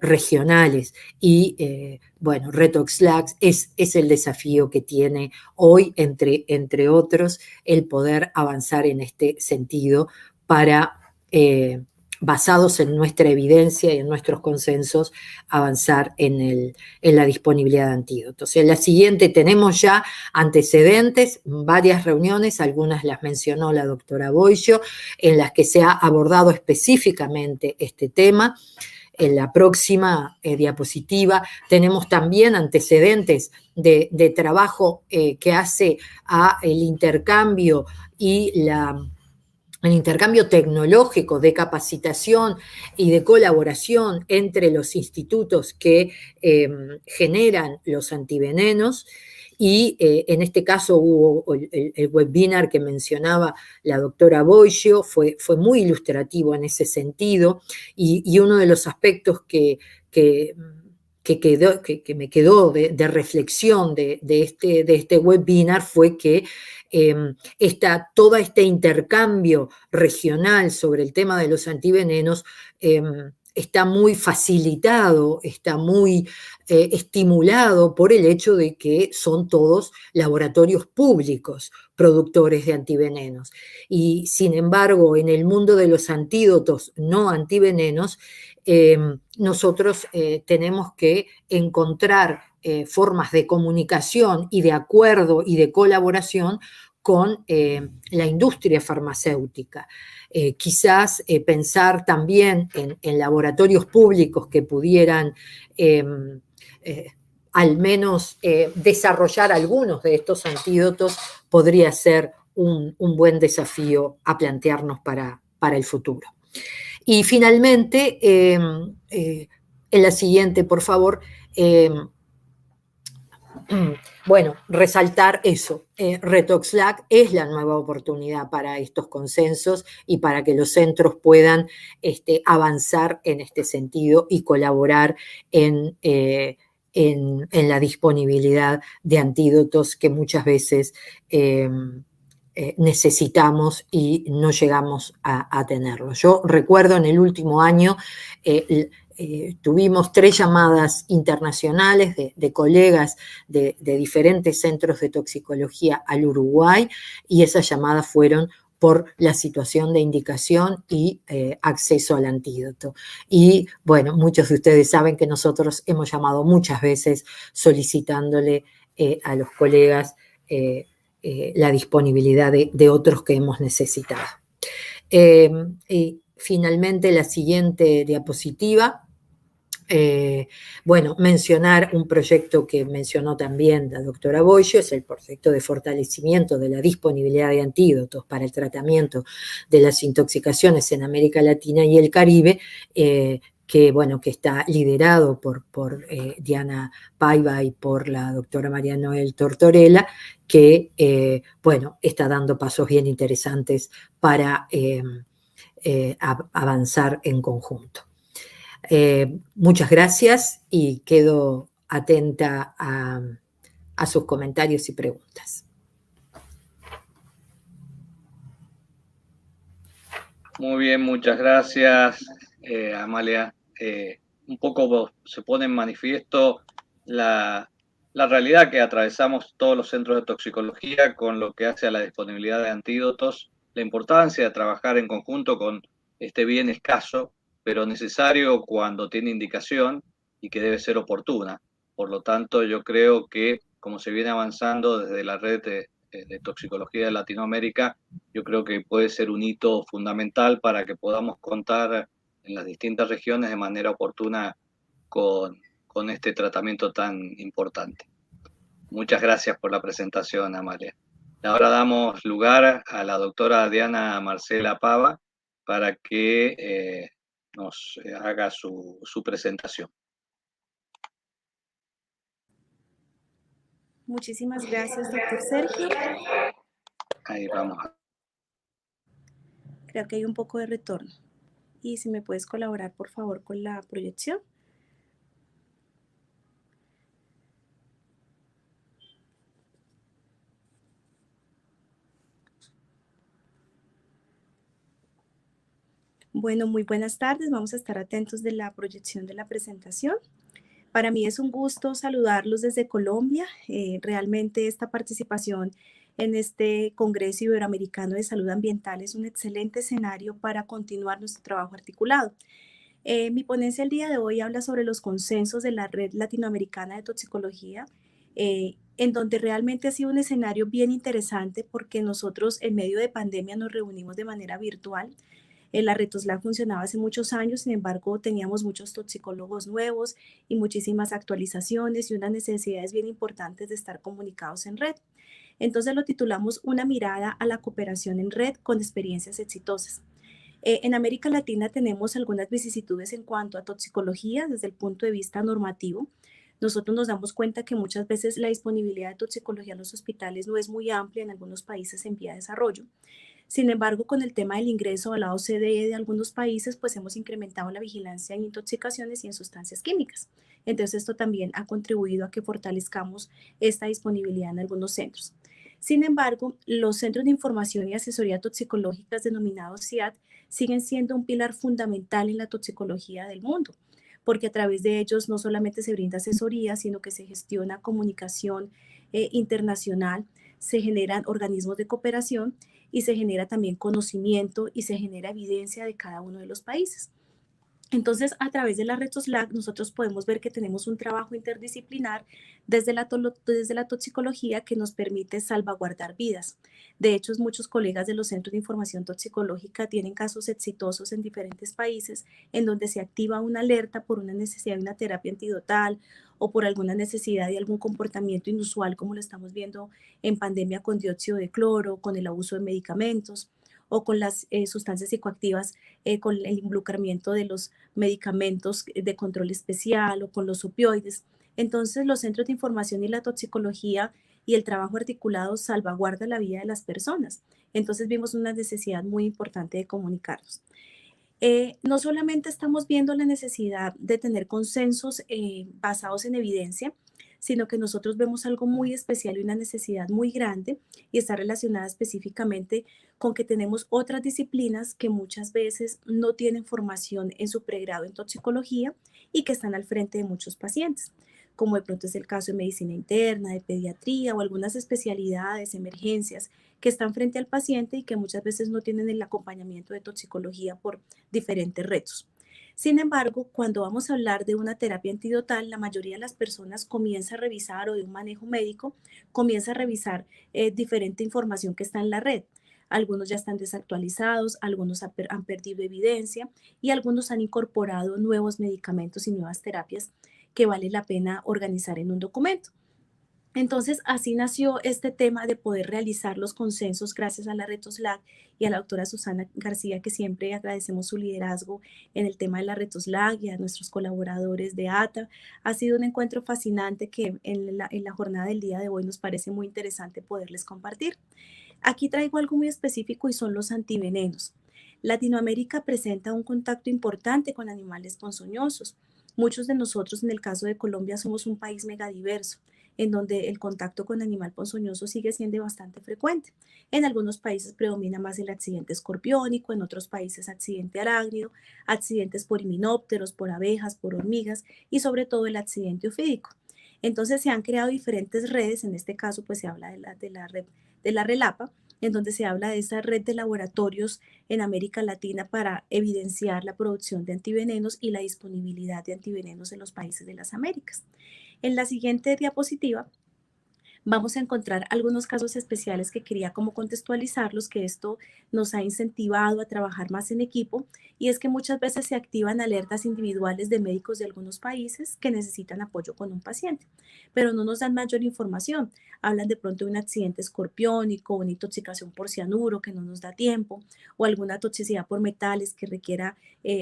regionales, y bueno, Retox-Lax es el desafío que tiene hoy, entre otros, el poder avanzar en este sentido para, basados en nuestra evidencia y en nuestros consensos, avanzar en la disponibilidad de antídotos. En la siguiente tenemos ya antecedentes, varias reuniones, algunas las mencionó la doctora Boixo, en las que se ha abordado específicamente este tema. En la próxima diapositiva tenemos también antecedentes de trabajo que hace a el intercambio y el intercambio tecnológico de capacitación y de colaboración entre los institutos que generan los antivenenos. Y en este caso hubo el webinar que mencionaba la doctora Boixo, fue muy ilustrativo en ese sentido, y uno de los aspectos que me quedó de reflexión de este webinar fue que todo este intercambio regional sobre el tema de los antivenenos está muy facilitado, está muy estimulado por el hecho de que son todos laboratorios públicos productores de antivenenos. Y sin embargo, en el mundo de los antídotos no antivenenos, nosotros tenemos que encontrar formas de comunicación y de acuerdo y de colaboración con la industria farmacéutica. Quizás pensar también en laboratorios públicos que pudieran al menos desarrollar algunos de estos antídotos podría ser un buen desafío a plantearnos para el futuro. Y finalmente, en la siguiente, por favor, bueno, resaltar eso. RetoxLAC es la nueva oportunidad para estos consensos y para que los centros puedan avanzar en este sentido y colaborar en la disponibilidad de antídotos que muchas veces necesitamos y no llegamos a tenerlo. Yo recuerdo en el último año tuvimos 3 llamadas internacionales de colegas de diferentes centros de toxicología al Uruguay, y esas llamadas fueron por la situación de indicación y acceso al antídoto. Y bueno, muchos de ustedes saben que nosotros hemos llamado muchas veces solicitándole a los colegas la disponibilidad de otros que hemos necesitado. Y finalmente, la siguiente diapositiva. Bueno, mencionar un proyecto que mencionó también la doctora Boyo, es el proyecto de fortalecimiento de la disponibilidad de antídotos para el tratamiento de las intoxicaciones en América Latina y el Caribe, que, bueno, que está liderado por Diana Paiva y por la doctora María Noel Tortorella, que, bueno, está dando pasos bien interesantes para avanzar en conjunto. Muchas gracias y quedo atenta a sus comentarios y preguntas. Muy bien, muchas gracias, Amalia. Un poco se pone en manifiesto la realidad que atravesamos todos los centros de toxicología con lo que hace a la disponibilidad de antídotos, la importancia de trabajar en conjunto con este bien escaso, pero necesario cuando tiene indicación y que debe ser oportuna. Por lo tanto, yo creo que como se viene avanzando desde la red de toxicología de Latinoamérica, yo creo que puede ser un hito fundamental para que podamos contar en las distintas regiones de manera oportuna con este tratamiento tan importante. Muchas gracias por la presentación, Amalia. Ahora damos lugar a la doctora Diana Marcela Pava para que nos haga su presentación. Muchísimas gracias, doctor Sergio. Ahí vamos. Creo que hay un poco de retorno. Y si me puedes colaborar, por favor, con la proyección. Bueno, muy buenas tardes. Vamos a estar atentos de la proyección de la presentación. Para mí es un gusto saludarlos desde Colombia. Realmente esta participación en este Congreso Iberoamericano de Salud Ambiental es un excelente escenario para continuar nuestro trabajo articulado. Mi ponencia el día de hoy habla sobre los consensos de la Red Latinoamericana de Toxicología, en donde realmente ha sido un escenario bien interesante porque nosotros en medio de pandemia nos reunimos de manera virtual. La RetoxLAC funcionaba hace muchos años, sin embargo, teníamos muchos toxicólogos nuevos y muchísimas actualizaciones y unas necesidades bien importantes de estar comunicados en red. Entonces lo titulamos Una mirada a la cooperación en red con experiencias exitosas. En América Latina tenemos algunas vicisitudes en cuanto a toxicología desde el punto de vista normativo. Nosotros nos damos cuenta que muchas veces la disponibilidad de toxicología en los hospitales no es muy amplia en algunos países en vía de desarrollo. Sin embargo, con el tema del ingreso a la OCDE de algunos países, pues hemos incrementado la vigilancia en intoxicaciones y en sustancias químicas. Entonces, esto también ha contribuido a que fortalezcamos esta disponibilidad en algunos centros. Sin embargo, los centros de información y asesoría toxicológicas denominados CIAT siguen siendo un pilar fundamental en la toxicología del mundo, porque a través de ellos no solamente se brinda asesoría, sino que se gestiona comunicación internacional, se generan organismos de cooperación y se genera también conocimiento y se genera evidencia de cada uno de los países. Entonces, a través de la RetoxLAC, nosotros podemos ver que tenemos un trabajo interdisciplinar desde la toxicología que nos permite salvaguardar vidas. De hecho, muchos colegas de los centros de información toxicológica tienen casos exitosos en diferentes países en donde se activa una alerta por una necesidad de una terapia antidotal o por alguna necesidad y algún comportamiento inusual, como lo estamos viendo en pandemia con dióxido de cloro, con el abuso de medicamentos o con las sustancias psicoactivas, con el involucramiento de los medicamentos de control especial o con los opioides. Entonces, los centros de información y la toxicología y el trabajo articulado salvaguarda la vida de las personas. Entonces, vimos una necesidad muy importante de comunicarnos. No solamente estamos viendo la necesidad de tener consensos basados en evidencia, sino que nosotros vemos algo muy especial y una necesidad muy grande y está relacionada específicamente con que tenemos otras disciplinas que muchas veces no tienen formación en su pregrado en toxicología y que están al frente de muchos pacientes, como de pronto es el caso de medicina interna, de pediatría o algunas especialidades, emergencias, que están frente al paciente y que muchas veces no tienen el acompañamiento de toxicología por diferentes retos. Sin embargo, cuando vamos a hablar de una terapia antidotal, la mayoría de las personas comienza a revisar o de un manejo médico, comienza a revisar diferente información que está en la red. Algunos ya están desactualizados, algunos han perdido evidencia y algunos han incorporado nuevos medicamentos y nuevas terapias que vale la pena organizar en un documento. Entonces, así nació este tema de poder realizar los consensos gracias a la Red TOSLAC y a la doctora Susana García, que siempre agradecemos su liderazgo en el tema de la Red TOSLAC y a nuestros colaboradores de ATA. Ha sido un encuentro fascinante que en la jornada del día de hoy nos parece muy interesante poderles compartir. Aquí traigo algo muy específico y son los antivenenos. Latinoamérica presenta un contacto importante con animales ponzoñosos. Muchos de nosotros, en el caso de Colombia, somos un país megadiverso, en donde el contacto con animal ponzoñoso sigue siendo bastante frecuente. En algunos países predomina más el accidente escorpiónico, en otros países accidente arácnido, accidentes por himenópteros, por abejas, por hormigas y sobre todo el accidente ofídico. Entonces se han creado diferentes redes, en este caso pues se habla de la red de la RELAPA, en donde se habla de esa red de laboratorios en América Latina para evidenciar la producción de antivenenos y la disponibilidad de antivenenos en los países de las Américas. En la siguiente diapositiva vamos a encontrar algunos casos especiales que quería como contextualizarlos, que esto nos ha incentivado a trabajar más en equipo, y es que muchas veces se activan alertas individuales de médicos de algunos países que necesitan apoyo con un paciente, pero no nos dan mayor información. Hablan de pronto de un accidente escorpiónico, una intoxicación por cianuro que no nos da tiempo, o alguna toxicidad por metales que requiera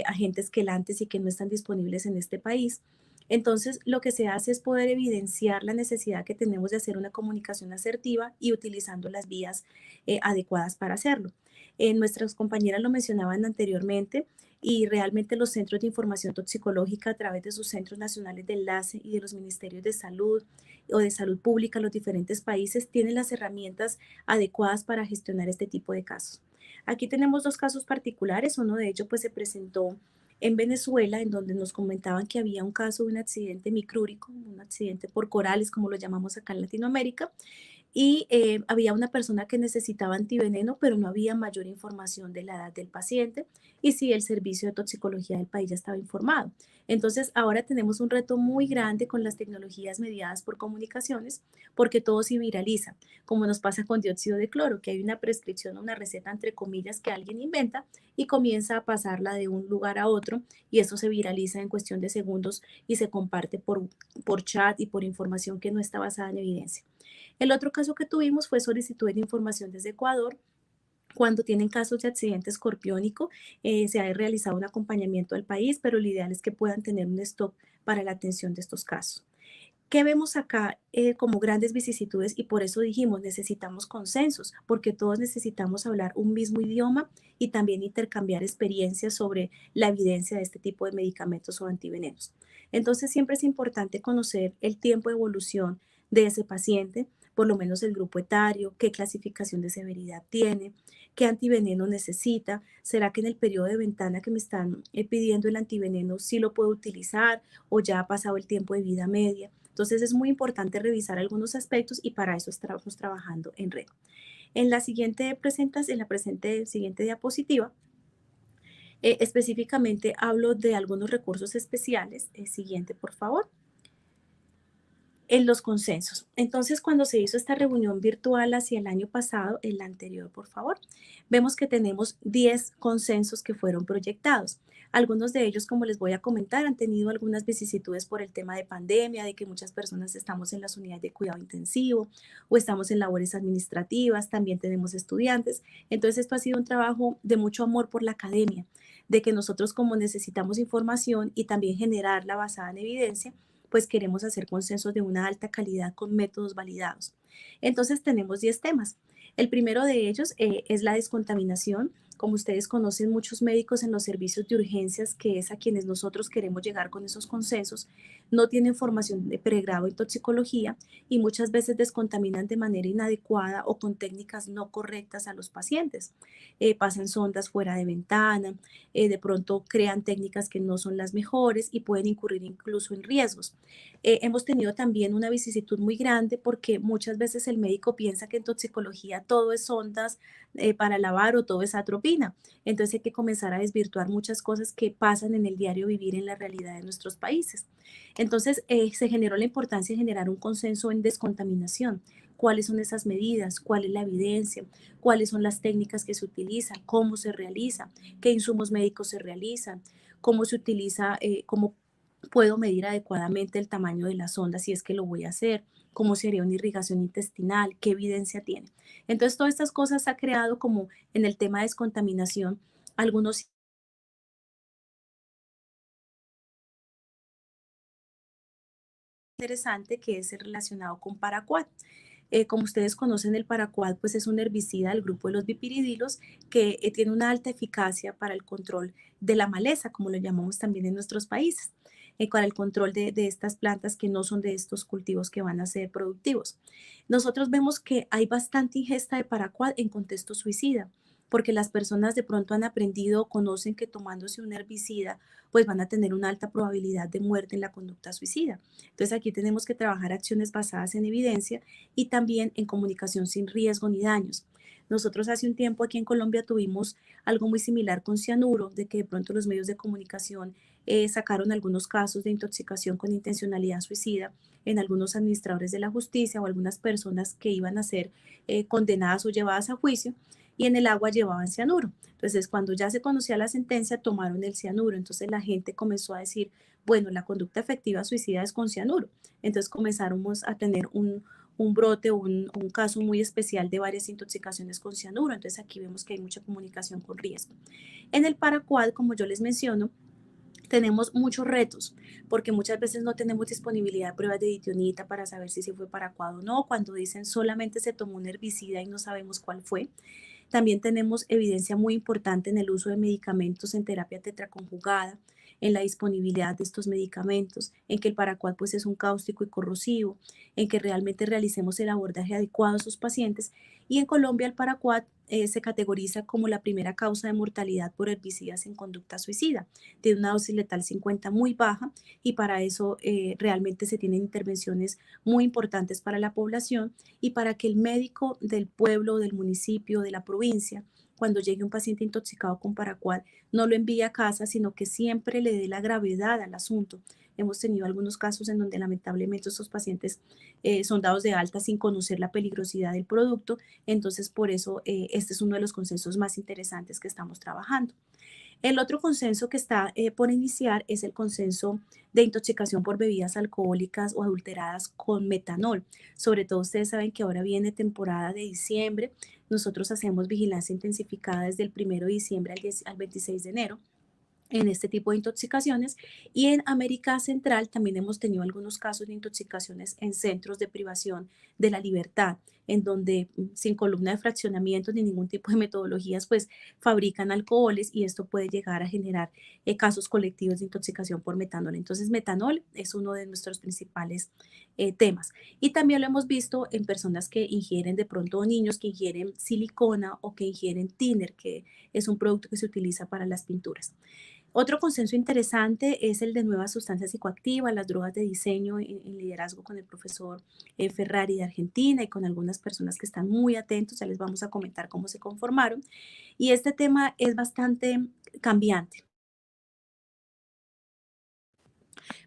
agentes quelantes y que no están disponibles en este país. Entonces, lo que se hace es poder evidenciar la necesidad que tenemos de hacer una comunicación asertiva y utilizando las vías adecuadas para hacerlo. Nuestras compañeras lo mencionaban anteriormente y realmente los centros de información toxicológica a través de sus centros nacionales de enlace y de los ministerios de salud o de salud pública en los diferentes países tienen las herramientas adecuadas para gestionar este tipo de casos. Aquí tenemos dos casos particulares, uno de ellos pues se presentó en Venezuela, en donde nos comentaban que había un caso de un accidente micrúrico, un accidente por corales, como lo llamamos acá en Latinoamérica, y había una persona que necesitaba antiveneno, pero no había mayor información de la edad del paciente y si el servicio de toxicología del país ya estaba informado. Entonces, ahora tenemos un reto muy grande con las tecnologías mediadas por comunicaciones, porque todo se viraliza, como nos pasa con dióxido de cloro, que hay una prescripción, una receta entre comillas que alguien inventa y comienza a pasarla de un lugar a otro y eso se viraliza en cuestión de segundos y se comparte por chat y por información que no está basada en evidencia. El otro caso que tuvimos fue solicitud de información desde Ecuador. Cuando tienen casos de accidente escorpiónico, se ha realizado un acompañamiento al país, pero lo ideal es que puedan tener un stop para la atención de estos casos. ¿Qué vemos acá como grandes vicisitudes? Y por eso dijimos, necesitamos consensos, porque todos necesitamos hablar un mismo idioma y también intercambiar experiencias sobre la evidencia de este tipo de medicamentos o antivenenos. Entonces, siempre es importante conocer el tiempo de evolución de ese paciente, por lo menos el grupo etario, qué clasificación de severidad tiene, qué antiveneno necesita, será que en el periodo de ventana que me están pidiendo el antiveneno sí lo puedo utilizar o ya ha pasado el tiempo de vida media. Entonces es muy importante revisar algunos aspectos y para eso estamos trabajando en red. En la siguiente presentación, siguiente diapositiva, específicamente hablo de algunos recursos especiales. Siguiente, por favor. En los consensos. Entonces, cuando se hizo esta reunión virtual hacia el año pasado, el anterior, por favor, vemos que tenemos 10 consensos que fueron proyectados. Algunos de ellos, como les voy a comentar, han tenido algunas vicisitudes por el tema de pandemia, de que muchas personas estamos en las unidades de cuidado intensivo o estamos en labores administrativas, también tenemos estudiantes. Entonces, esto ha sido un trabajo de mucho amor por la academia, de que nosotros como necesitamos información y también generarla basada en evidencia, pues queremos hacer consensos de una alta calidad con métodos validados. Entonces tenemos 10 temas. El primero de ellos es la descontaminación. Como ustedes conocen, muchos médicos en los servicios de urgencias, que es a quienes nosotros queremos llegar con esos consensos, no tienen formación de pregrado en toxicología y muchas veces descontaminan de manera inadecuada o con técnicas no correctas a los pacientes. Pasan sondas fuera de ventana, de pronto crean técnicas que no son las mejores y pueden incurrir incluso en riesgos. Hemos tenido también una vicisitud muy grande porque muchas veces el médico piensa que en toxicología todo es sondas para lavar o todo es atropina. Entonces hay que comenzar a desvirtuar muchas cosas que pasan en el diario vivir en la realidad de nuestros países. Entonces se generó la importancia de generar un consenso en descontaminación. ¿Cuáles son esas medidas? ¿Cuál es la evidencia? ¿Cuáles son las técnicas que se utilizan? ¿Cómo se realiza? ¿Qué insumos médicos se realizan? ¿Cómo se utiliza? ¿Cómo puedo medir adecuadamente el tamaño de la sonda si es que lo voy a hacer? ¿Cómo sería una irrigación intestinal? ¿Qué evidencia tiene? Entonces, todas estas cosas ha creado como en el tema de descontaminación algunos interesante que es el relacionado con paraquat. Como ustedes conocen, el paraquat pues es un herbicida del grupo de los bipiridilos que tiene una alta eficacia para el control de la maleza, como lo llamamos también en nuestros países, para el control de estas plantas que no son de estos cultivos que van a ser productivos. Nosotros vemos que hay bastante ingesta de paraquat en contexto suicida, porque las personas de pronto han aprendido o conocen que tomándose un herbicida pues van a tener una alta probabilidad de muerte en la conducta suicida. Entonces aquí tenemos que trabajar acciones basadas en evidencia y también en comunicación sin riesgo ni daños. Nosotros hace un tiempo aquí en Colombia tuvimos algo muy similar con cianuro, de que de pronto los medios de comunicación sacaron algunos casos de intoxicación con intencionalidad suicida en algunos administradores de la justicia o algunas personas que iban a ser condenadas o llevadas a juicio y en el agua llevaban cianuro. Entonces, cuando ya se conocía la sentencia, tomaron el cianuro. Entonces, la gente comenzó a decir, bueno, la conducta efectiva suicida es con cianuro. Entonces, comenzamos a tener un brote o un caso muy especial de varias intoxicaciones con cianuro. Entonces, aquí vemos que hay mucha comunicación con riesgo. En el paraquat, como yo les menciono, tenemos muchos retos, porque muchas veces no tenemos disponibilidad de pruebas de ditionita para saber si fue paraquat o no, cuando dicen solamente se tomó un herbicida y no sabemos cuál fue. También tenemos evidencia muy importante en el uso de medicamentos en terapia tetraconjugada, en la disponibilidad de estos medicamentos, en que el paraquat pues es un cáustico y corrosivo, en que realmente realicemos el abordaje adecuado a sus pacientes. Y en Colombia el paraquat se categoriza como la primera causa de mortalidad por herbicidas en conducta suicida. Tiene una dosis letal 50 muy baja y para eso realmente se tienen intervenciones muy importantes para la población y para que el médico del pueblo, del municipio, de la provincia, cuando llegue un paciente intoxicado con paraquat, no lo envíe a casa, sino que siempre le dé la gravedad al asunto. Hemos tenido algunos casos en donde lamentablemente estos pacientes son dados de alta sin conocer la peligrosidad del producto, entonces por eso este es uno de los consensos más interesantes que estamos trabajando. El otro consenso que está por iniciar es el consenso de intoxicación por bebidas alcohólicas o adulteradas con metanol. Sobre todo ustedes saben que ahora viene temporada de diciembre. Nosotros hacemos vigilancia intensificada desde el 1 de diciembre al 26 de enero en este tipo de intoxicaciones y en América Central también hemos tenido algunos casos de intoxicaciones en centros de privación de la libertad, en donde sin columna de fraccionamiento ni ningún tipo de metodologías pues fabrican alcoholes y esto puede llegar a generar casos colectivos de intoxicación por metanol. Entonces metanol es uno de nuestros principales temas y también lo hemos visto en personas que ingieren de pronto niños que ingieren silicona o que ingieren thinner, que es un producto que se utiliza para las pinturas. Otro consenso interesante es el de nuevas sustancias psicoactivas, las drogas de diseño en liderazgo con el profesor Ferrari de Argentina y con algunas personas que están muy atentos, ya les vamos a comentar cómo se conformaron. Y este tema es bastante cambiante.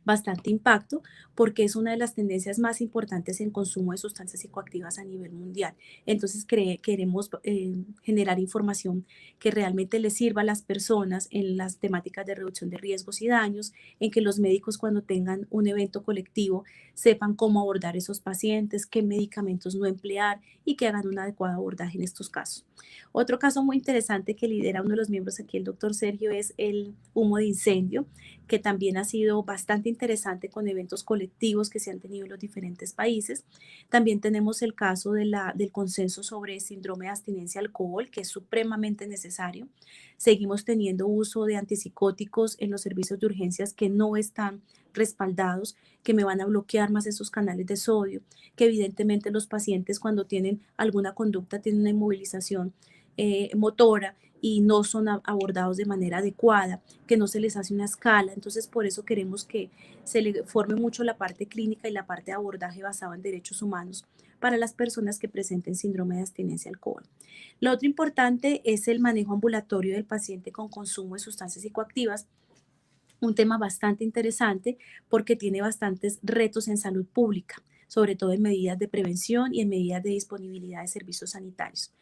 bastante impacto porque es una de las tendencias más importantes en consumo de sustancias psicoactivas a nivel mundial. Entonces queremos generar información que realmente les sirva a las personas en las temáticas de reducción de riesgos y daños, en que los médicos cuando tengan un evento colectivo sepan cómo abordar esos pacientes, qué medicamentos no emplear y que hagan un adecuado abordaje en estos casos. Otro caso muy interesante que lidera uno de los miembros aquí, el doctor Sergio, es el humo de incendio, que también ha sido bastante interesante con eventos colectivos que se han tenido en los diferentes países. También tenemos el caso del consenso sobre síndrome de abstinencia al alcohol, que es supremamente necesario. Seguimos teniendo uso de antipsicóticos en los servicios de urgencias que no están respaldados, que me van a bloquear más esos canales de sodio, que evidentemente los pacientes cuando tienen alguna conducta tienen una inmovilización motora y no son abordados de manera adecuada, que no se les hace una escala. Entonces, por eso queremos que se le forme mucho la parte clínica y la parte de abordaje basado en derechos humanos para las personas que presenten síndrome de abstinencia al alcohol. Lo otro importante es el manejo ambulatorio del paciente con consumo de sustancias psicoactivas, un tema bastante interesante porque tiene bastantes retos en salud pública, sobre todo en medidas de prevención y en medidas de disponibilidad de servicios sanitarios.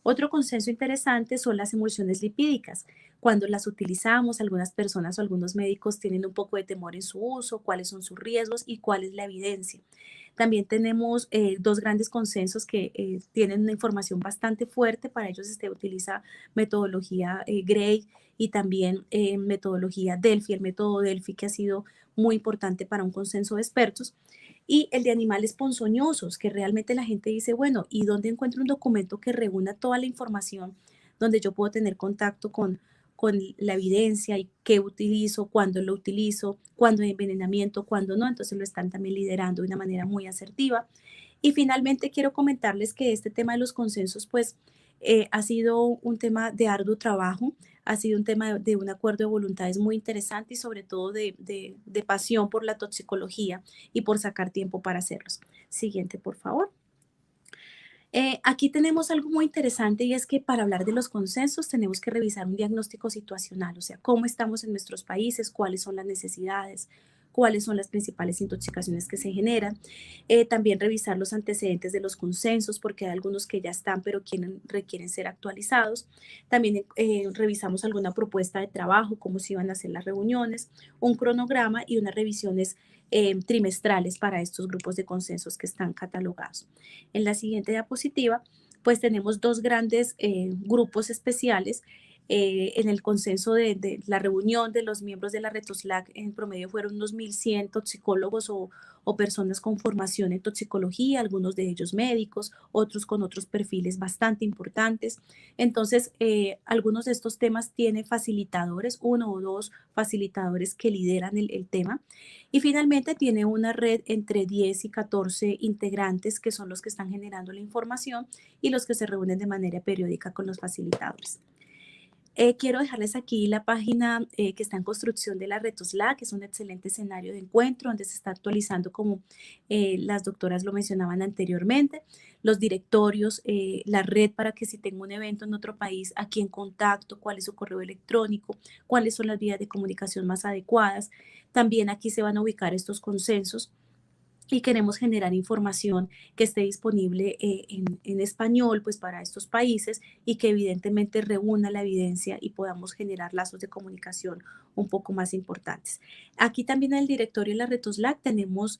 Otro consenso interesante son las emulsiones lipídicas. Cuando las utilizamos, algunas personas o algunos médicos tienen un poco de temor en su uso, cuáles son sus riesgos y cuál es la evidencia. También tenemos dos grandes consensos que tienen una información bastante fuerte. Para ellos se utiliza metodología Gray y también metodología Delphi, el método Delphi que ha sido muy importante para un consenso de expertos. Y el de animales ponzoñosos, que realmente la gente dice, bueno, ¿y dónde encuentro un documento que reúna toda la información donde yo puedo tener contacto con la evidencia y qué utilizo, cuándo lo utilizo, cuándo hay envenenamiento, cuándo no? Entonces lo están también liderando de una manera muy asertiva. Y finalmente quiero comentarles que este tema de los consensos, pues, ha sido un tema de arduo trabajo, ha sido un tema de un acuerdo de voluntades muy interesante y sobre todo de pasión por la toxicología y por sacar tiempo para hacerlos. Siguiente, por favor. Aquí tenemos algo muy interesante y es que para hablar de los consensos tenemos que revisar un diagnóstico situacional, o sea, cómo estamos en nuestros países, cuáles son las necesidades, cuáles son las principales intoxicaciones que se generan. También revisar los antecedentes de los consensos, porque hay algunos que ya están, pero requieren ser actualizados. También revisamos alguna propuesta de trabajo, cómo se iban a hacer las reuniones, un cronograma y unas revisiones trimestrales para estos grupos de consensos que están catalogados. En la siguiente diapositiva, pues tenemos dos grandes grupos especiales. En el consenso de la reunión de los miembros de la RETOSLAC, en promedio fueron unos 1.100 toxicólogos o personas con formación en toxicología, algunos de ellos médicos, otros con otros perfiles bastante importantes. Entonces, algunos de estos temas tienen facilitadores, uno o dos facilitadores que lideran el tema. Y finalmente tiene una red entre 10 y 14 integrantes que son los que están generando la información y los que se reúnen de manera periódica con los facilitadores. Quiero dejarles aquí la página que está en construcción de la RETOSLAC, que es un excelente escenario de encuentro donde se está actualizando, como las doctoras lo mencionaban anteriormente, los directorios, la red para que si tengo un evento en otro país, a quién contacto, cuál es su correo electrónico, cuáles son las vías de comunicación más adecuadas. También aquí se van a ubicar estos consensos. Y queremos generar información que esté disponible en español, pues para estos países y que evidentemente reúna la evidencia y podamos generar lazos de comunicación un poco más importantes. Aquí también en el directorio de la RETOSLAC tenemos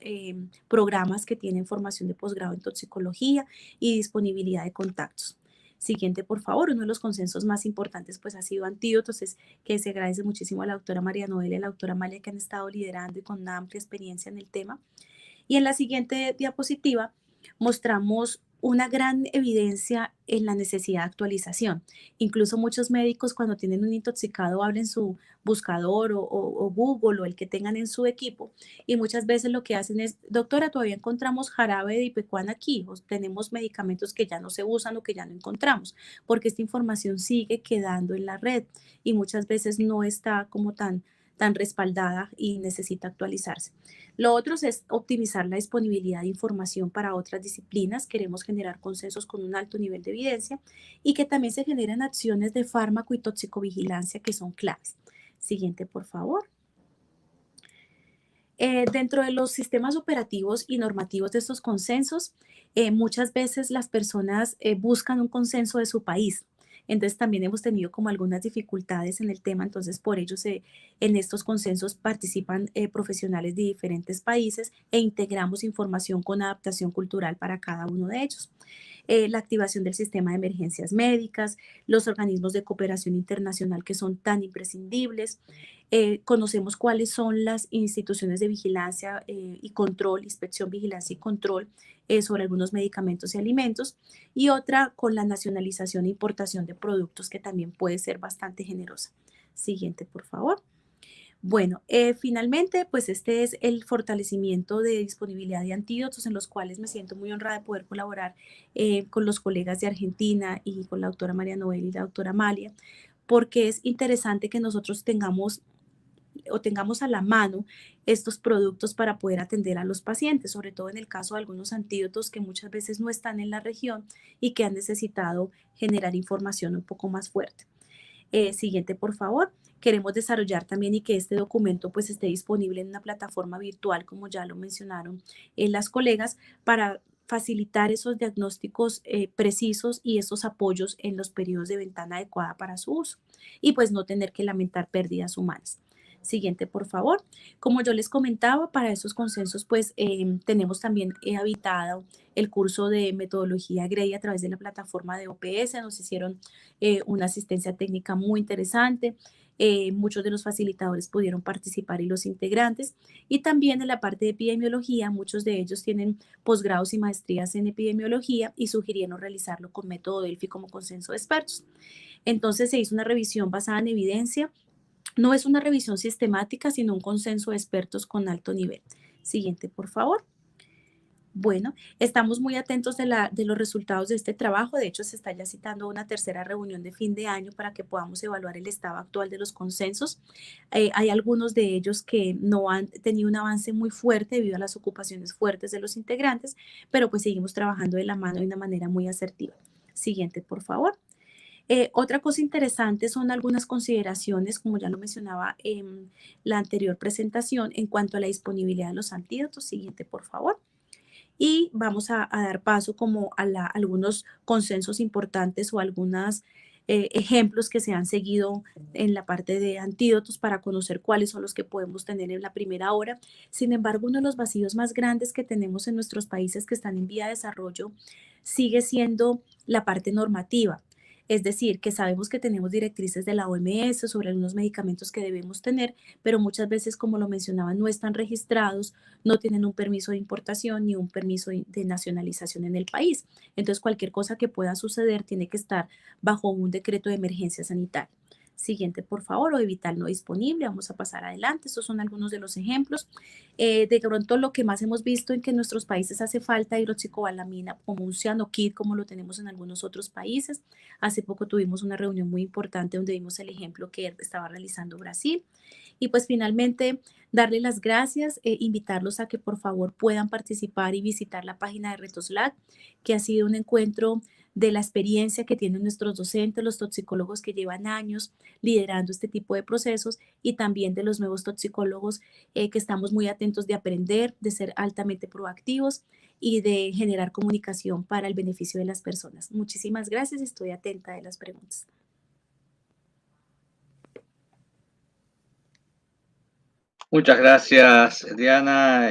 programas que tienen formación de posgrado en toxicología y disponibilidad de contactos. Siguiente, por favor. Uno de los consensos más importantes pues ha sido antídotos, que se agradece muchísimo a la doctora María Noelia y a la doctora Amalia que han estado liderando y con una amplia experiencia en el tema. Y en la siguiente diapositiva mostramos una gran evidencia en la necesidad de actualización. Incluso muchos médicos cuando tienen un intoxicado abren su buscador o Google o el que tengan en su equipo y muchas veces lo que hacen es, doctora, todavía encontramos jarabe de ipecacuanha aquí, o tenemos medicamentos que ya no se usan o que ya no encontramos, porque esta información sigue quedando en la red y muchas veces no está como tan respaldada y necesita actualizarse. Lo otro es optimizar la disponibilidad de información para otras disciplinas. Queremos generar consensos con un alto nivel de evidencia y que también se generen acciones de fármaco y toxicovigilancia que son claves. Siguiente, por favor. Dentro de los sistemas operativos y normativos de estos consensos, muchas veces las personas buscan un consenso de su país. Entonces también hemos tenido como algunas dificultades en el tema, entonces por ello en estos consensos participan profesionales de diferentes países e integramos información con adaptación cultural para cada uno de ellos. La activación del sistema de emergencias médicas, los organismos de cooperación internacional que son tan imprescindibles. Conocemos cuáles son las instituciones de vigilancia y control, inspección, vigilancia y control sobre algunos medicamentos y alimentos. Y otra con la nacionalización e importación de productos que también puede ser bastante generosa. Siguiente, por favor. Bueno, finalmente, pues este es el fortalecimiento de disponibilidad de antídotos en los cuales me siento muy honrada de poder colaborar con los colegas de Argentina y con la doctora María Noel y la doctora Amalia, porque es interesante que nosotros tengamos a la mano estos productos para poder atender a los pacientes, sobre todo en el caso de algunos antídotos que muchas veces no están en la región y que han necesitado generar información un poco más fuerte. Siguiente, por favor. Queremos desarrollar también y que este documento pues esté disponible en una plataforma virtual, como ya lo mencionaron las colegas, para facilitar esos diagnósticos precisos y esos apoyos en los periodos de ventana adecuada para su uso y pues no tener que lamentar pérdidas humanas. Siguiente, por favor. Como yo les comentaba, para esos consensos, pues tenemos también habilitado el curso de metodología GREY a través de la plataforma de OPS. Nos hicieron una asistencia técnica muy interesante. Muchos de los facilitadores pudieron participar y los integrantes. Y también en la parte de epidemiología, muchos de ellos tienen posgrados y maestrías en epidemiología y sugirieron realizarlo con método Delphi como consenso de expertos. Entonces se hizo una revisión basada en evidencia. No es una revisión sistemática, sino un consenso de expertos con alto nivel. Siguiente, por favor. Bueno, estamos muy atentos de los resultados de este trabajo. De hecho, se está ya citando una tercera reunión de fin de año para que podamos evaluar el estado actual de los consensos. Hay algunos de ellos que no han tenido un avance muy fuerte debido a las ocupaciones fuertes de los integrantes, pero pues seguimos trabajando de la mano de una manera muy asertiva. Siguiente, por favor. Otra cosa interesante son algunas consideraciones, como ya lo mencionaba en la anterior presentación, en cuanto a la disponibilidad de los antídotos. Siguiente, por favor. Y vamos a dar paso como a algunos consensos importantes o algunos ejemplos que se han seguido en la parte de antídotos para conocer cuáles son los que podemos tener en la primera hora. Sin embargo, uno de los vacíos más grandes que tenemos en nuestros países que están en vía de desarrollo sigue siendo la parte normativa. Es decir, que sabemos que tenemos directrices de la OMS sobre algunos medicamentos que debemos tener, pero muchas veces, como lo mencionaba, no están registrados, no tienen un permiso de importación ni un permiso de nacionalización en el país. Entonces, cualquier cosa que pueda suceder tiene que estar bajo un decreto de emergencia sanitaria. Siguiente, por favor, o evitar no disponible. Vamos a pasar adelante. Estos son algunos de los ejemplos. De pronto, lo que más hemos visto en que en nuestros países hace falta hidroxicobalamina como un cianokit, como lo tenemos en algunos otros países. Hace poco tuvimos una reunión muy importante donde vimos el ejemplo que estaba realizando Brasil. Y pues finalmente, darle las gracias, invitarlos a que por favor puedan participar y visitar la página de RetosLab, que ha sido un encuentro de la experiencia que tienen nuestros docentes, los toxicólogos que llevan años liderando este tipo de procesos y también de los nuevos toxicólogos que estamos muy atentos de aprender, de ser altamente proactivos y de generar comunicación para el beneficio de las personas. Muchísimas gracias, estoy atenta de las preguntas. Muchas gracias, Diana.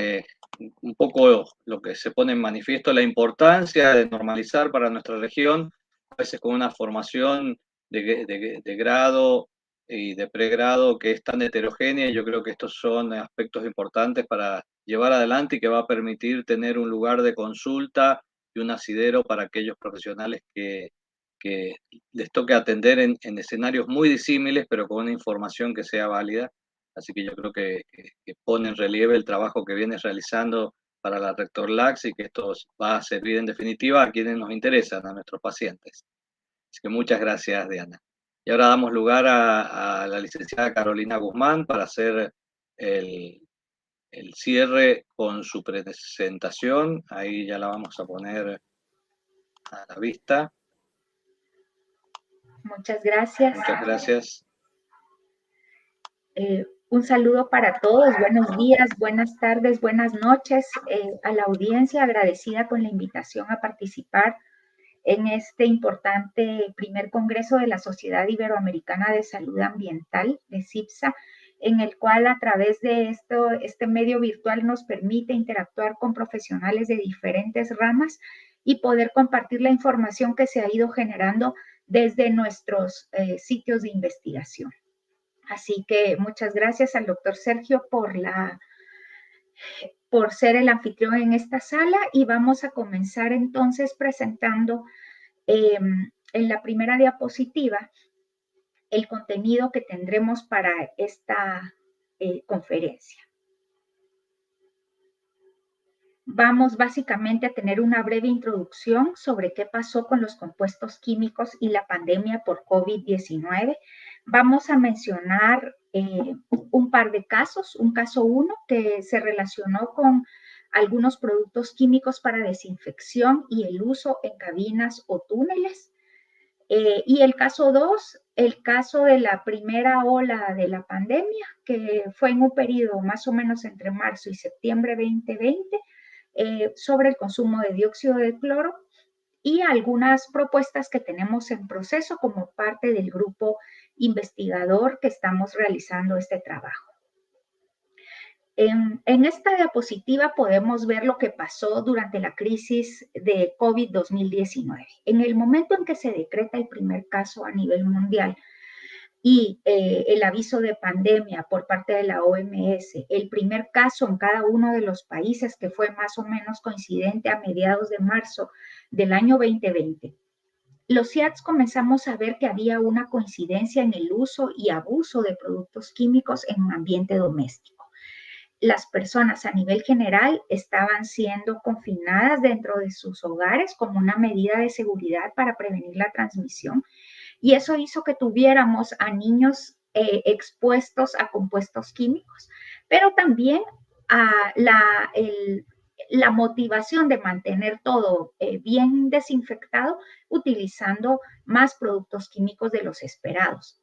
Un poco lo que se pone en manifiesto, la importancia de normalizar para nuestra región, a veces con una formación de grado y de pregrado que es tan heterogénea. Yo creo que estos son aspectos importantes para llevar adelante y que va a permitir tener un lugar de consulta y un asidero para aquellos profesionales que les toque atender en escenarios muy disímiles, pero con una información que sea válida. Así que yo creo que pone en relieve el trabajo que vienes realizando para la Rector Lax y que esto va a servir en definitiva a quienes nos interesan, a nuestros pacientes. Así que muchas gracias, Diana. Y ahora damos lugar a la licenciada Carolina Guzmán para hacer el cierre con su presentación. Ahí ya la vamos a poner a la vista. Muchas gracias. Muchas gracias. Un saludo para todos, buenos días, buenas tardes, buenas noches a la audiencia, agradecida con la invitación a participar en este importante primer congreso de la Sociedad Iberoamericana de Salud Ambiental, de SIPSA, en el cual a través de este medio virtual nos permite interactuar con profesionales de diferentes ramas y poder compartir la información que se ha ido generando desde nuestros sitios de investigación. Así que muchas gracias al doctor Sergio por ser el anfitrión en esta sala y vamos a comenzar entonces presentando en la primera diapositiva el contenido que tendremos para esta conferencia. Vamos básicamente a tener una breve introducción sobre qué pasó con los compuestos químicos y la pandemia por COVID-19. Vamos a mencionar un par de casos. Un caso 1 que se relacionó con algunos productos químicos para desinfección y el uso en cabinas o túneles. Y el caso 2, el caso de la primera ola de la pandemia, que fue en un periodo más o menos entre marzo y septiembre 2020, sobre el consumo de dióxido de cloro y algunas propuestas que tenemos en proceso como parte del grupo investigador que estamos realizando este trabajo. En esta diapositiva podemos ver lo que pasó durante la crisis de COVID 2019. En el momento en que se decreta el primer caso a nivel mundial y el aviso de pandemia por parte de la OMS, el primer caso en cada uno de los países que fue más o menos coincidente a mediados de marzo del año 2020, los CIATS comenzamos a ver que había una coincidencia en el uso y abuso de productos químicos en un ambiente doméstico. Las personas a nivel general estaban siendo confinadas dentro de sus hogares como una medida de seguridad para prevenir la transmisión y eso hizo que tuviéramos a niños expuestos a compuestos químicos, pero también a la motivación de mantener todo bien desinfectado utilizando más productos químicos de los esperados.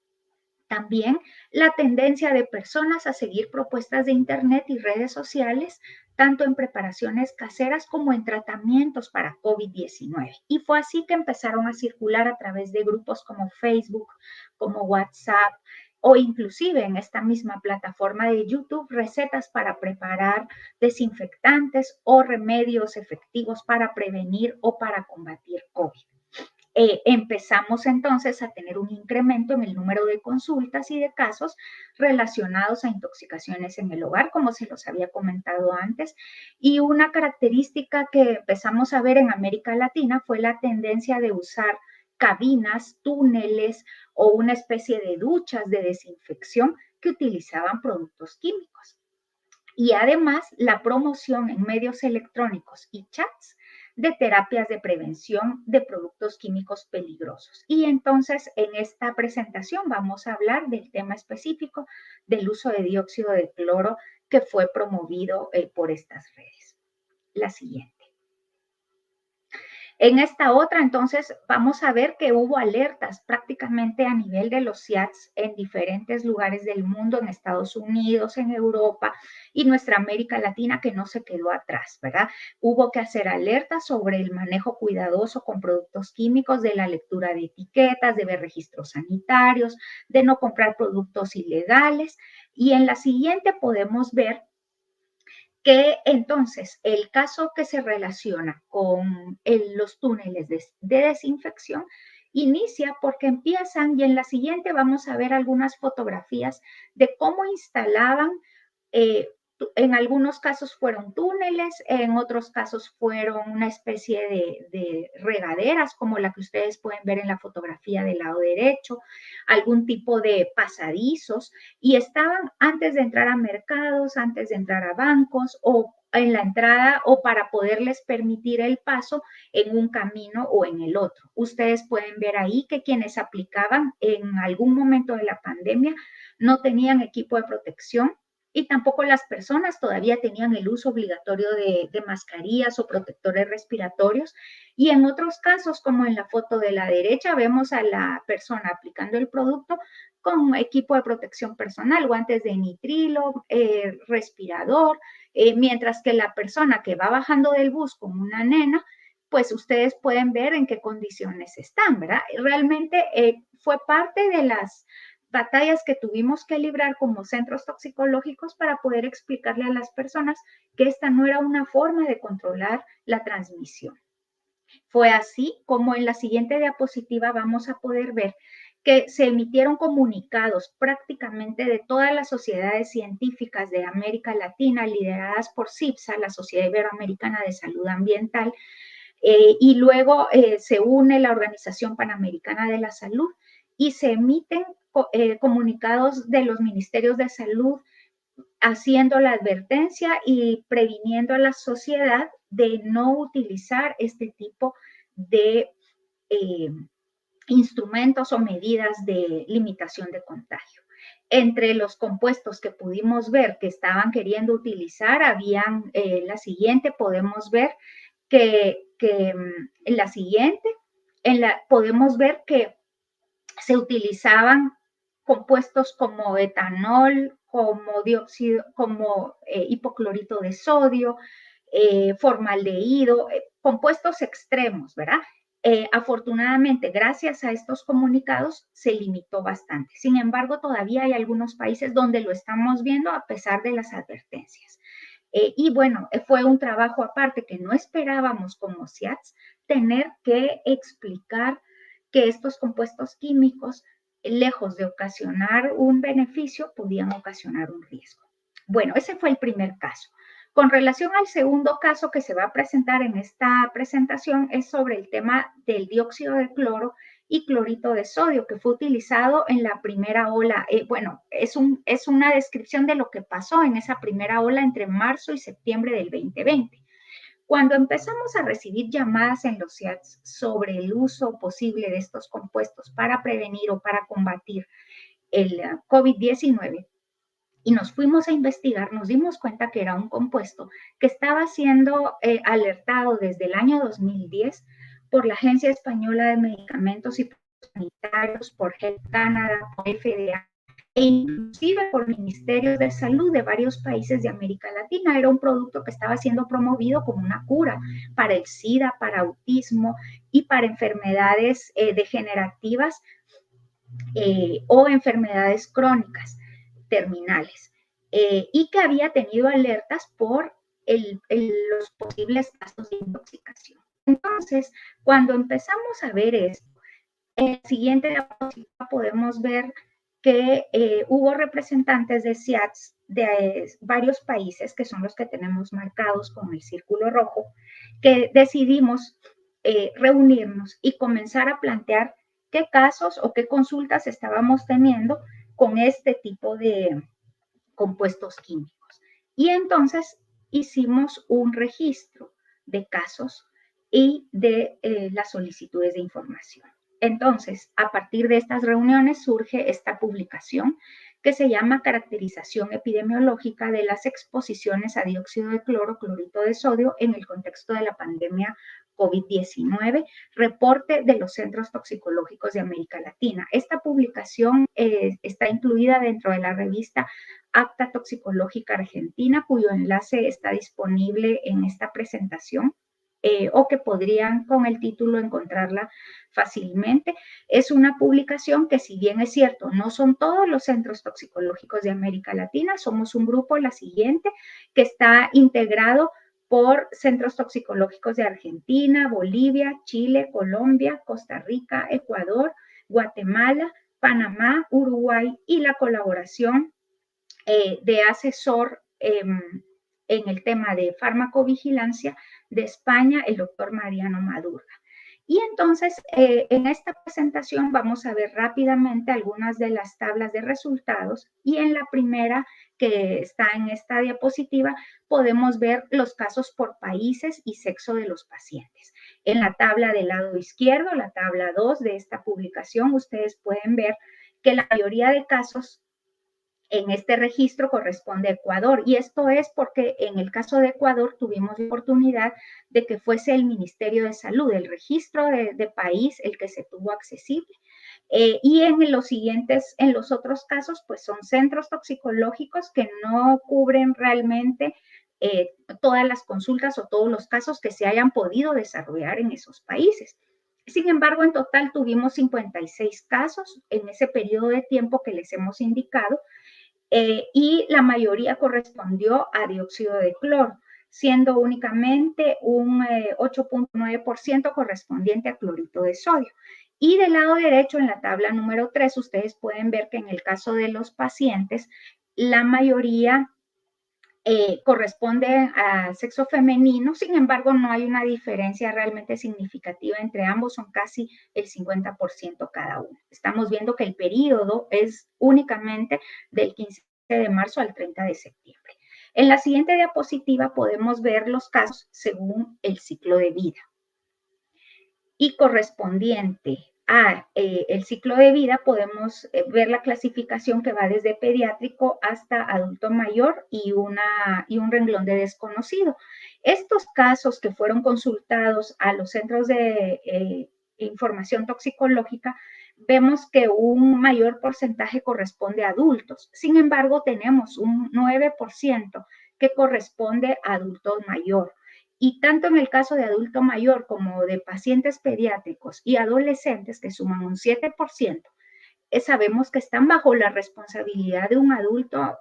También la tendencia de personas a seguir propuestas de Internet y redes sociales, tanto en preparaciones caseras como en tratamientos para COVID-19. Y fue así que empezaron a circular a través de grupos como Facebook, como WhatsApp, o inclusive en esta misma plataforma de YouTube, recetas para preparar desinfectantes o remedios efectivos para prevenir o para combatir COVID. Empezamos entonces a tener un incremento en el número de consultas y de casos relacionados a intoxicaciones en el hogar, como se los había comentado antes. Y una característica que empezamos a ver en América Latina fue la tendencia de usar cabinas, túneles o una especie de duchas de desinfección que utilizaban productos químicos. Y además la promoción en medios electrónicos y chats de terapias de prevención de productos químicos peligrosos. Y entonces en esta presentación vamos a hablar del tema específico del uso de dióxido de cloro que fue promovido por estas redes. La siguiente. En esta otra, entonces, vamos a ver que hubo alertas prácticamente a nivel de los CIATS en diferentes lugares del mundo, en Estados Unidos, en Europa y nuestra América Latina, que no se quedó atrás, ¿verdad? Hubo que hacer alertas sobre el manejo cuidadoso con productos químicos, de la lectura de etiquetas, de ver registros sanitarios, de no comprar productos ilegales. Y en la siguiente podemos ver que entonces el caso que se relaciona con los túneles de desinfección inicia porque empiezan, y en la siguiente vamos a ver algunas fotografías de cómo instalaban, en algunos casos fueron túneles, en otros casos fueron una especie de regaderas como la que ustedes pueden ver en la fotografía del lado derecho, algún tipo de pasadizos, y estaban antes de entrar a mercados, antes de entrar a bancos o en la entrada o para poderles permitir el paso en un camino o en el otro. Ustedes pueden ver ahí que quienes aplicaban en algún momento de la pandemia no tenían equipo de protección y tampoco las personas todavía tenían el uso obligatorio de mascarillas o protectores respiratorios. Y en otros casos, como en la foto de la derecha, vemos a la persona aplicando el producto con equipo de protección personal, guantes de nitrilo, respirador, mientras que la persona que va bajando del bus con una nena, pues ustedes pueden ver en qué condiciones están, ¿verdad? Realmente fue parte de las batallas que tuvimos que librar como centros toxicológicos para poder explicarle a las personas que esta no era una forma de controlar la transmisión. Fue así como en la siguiente diapositiva vamos a poder ver que se emitieron comunicados prácticamente de todas las sociedades científicas de América Latina, lideradas por CIPSA, la Sociedad Iberoamericana de Salud Ambiental, y luego se une la Organización Panamericana de la Salud y se emiten comunicados de los ministerios de salud haciendo la advertencia y previniendo a la sociedad de no utilizar este tipo de instrumentos o medidas de limitación de contagio. Entre los compuestos que pudimos ver que estaban queriendo utilizar, habían la siguiente, podemos ver que en la siguiente, podemos ver que se utilizaban compuestos como etanol, como dióxido, como hipoclorito de sodio, formaldehído, compuestos extremos, ¿verdad? Afortunadamente, gracias a estos comunicados, se limitó bastante. Sin embargo, todavía hay algunos países donde lo estamos viendo a pesar de las advertencias. Y bueno, fue un trabajo aparte que no esperábamos como CIATS tener que explicar que estos compuestos químicos, lejos de ocasionar un beneficio, podían ocasionar un riesgo. Bueno, ese fue el primer caso. Con relación al segundo caso que se va a presentar en esta presentación es sobre el tema del dióxido de cloro y clorito de sodio que fue utilizado en la primera ola. Bueno, es una descripción de lo que pasó en esa primera ola entre marzo y septiembre del 2020. Cuando empezamos a recibir llamadas en los CIATS sobre el uso posible de estos compuestos para prevenir o para combatir el COVID-19, y nos fuimos a investigar, nos dimos cuenta que era un compuesto que estaba siendo alertado desde el año 2010 por la Agencia Española de Medicamentos y Productos Sanitarios, por Health Canada, por FDA, e inclusive por ministerios de salud de varios países de América Latina. Era un producto que estaba siendo promovido como una cura para el SIDA, para autismo y para enfermedades degenerativas o enfermedades crónicas terminales, y que había tenido alertas por los posibles casos de intoxicación. Entonces, cuando empezamos a ver esto, en la siguiente diapositiva podemos ver que hubo representantes de CIATS de varios países, que son los que tenemos marcados con el círculo rojo, que decidimos reunirnos y comenzar a plantear qué casos o qué consultas estábamos teniendo con este tipo de compuestos químicos. Y entonces hicimos un registro de casos y de las solicitudes de información. Entonces, a partir de estas reuniones surge esta publicación que se llama Caracterización epidemiológica de las exposiciones a dióxido de cloro, clorito de sodio en el contexto de la pandemia COVID-19, reporte de los centros toxicológicos de América Latina. Esta publicación está incluida dentro de la revista Acta Toxicológica Argentina, cuyo enlace está disponible en esta presentación. O que podrían con el título encontrarla fácilmente. Es una publicación que, si bien es cierto, no son todos los centros toxicológicos de América Latina, somos un grupo, la siguiente, que está integrado por centros toxicológicos de Argentina, Bolivia, Chile, Colombia, Costa Rica, Ecuador, Guatemala, Panamá, Uruguay y la colaboración de asesor en el tema de farmacovigilancia de España, el doctor Mariano Madurga. Y entonces, en esta presentación vamos a ver rápidamente algunas de las tablas de resultados, y en la primera, que está en esta diapositiva, podemos ver los casos por países y sexo de los pacientes. En la tabla del lado izquierdo, la tabla 2 de esta publicación, ustedes pueden ver que la mayoría de casos en este registro corresponde a Ecuador, y esto es porque en el caso de Ecuador tuvimos la oportunidad de que fuese el Ministerio de Salud, el registro de país, el que se tuvo accesible. Y en los otros casos, pues son centros toxicológicos que no cubren realmente todas las consultas o todos los casos que se hayan podido desarrollar en esos países. Sin embargo, en total tuvimos 56 casos en ese periodo de tiempo que les hemos indicado, y la mayoría correspondió a dióxido de cloro, siendo únicamente un 8.9% correspondiente a clorito de sodio. Y del lado derecho, en la tabla número 3, ustedes pueden ver que en el caso de los pacientes, la mayoría corresponde al sexo femenino. Sin embargo, no hay una diferencia realmente significativa entre ambos, son casi el 50% cada uno. Estamos viendo que el periodo es únicamente del 15 de marzo al 30 de septiembre. En la siguiente diapositiva podemos ver los casos según el ciclo de vida. Y correspondiente a el ciclo de vida podemos ver la clasificación que va desde pediátrico hasta adulto mayor y un renglón de desconocido. Estos casos que fueron consultados a los centros de información toxicológica, vemos que un mayor porcentaje corresponde a adultos. Sin embargo, tenemos un 9% que corresponde a adulto mayor. Y tanto en el caso de adulto mayor como de pacientes pediátricos y adolescentes, que suman un 7%, sabemos que están bajo la responsabilidad de un adulto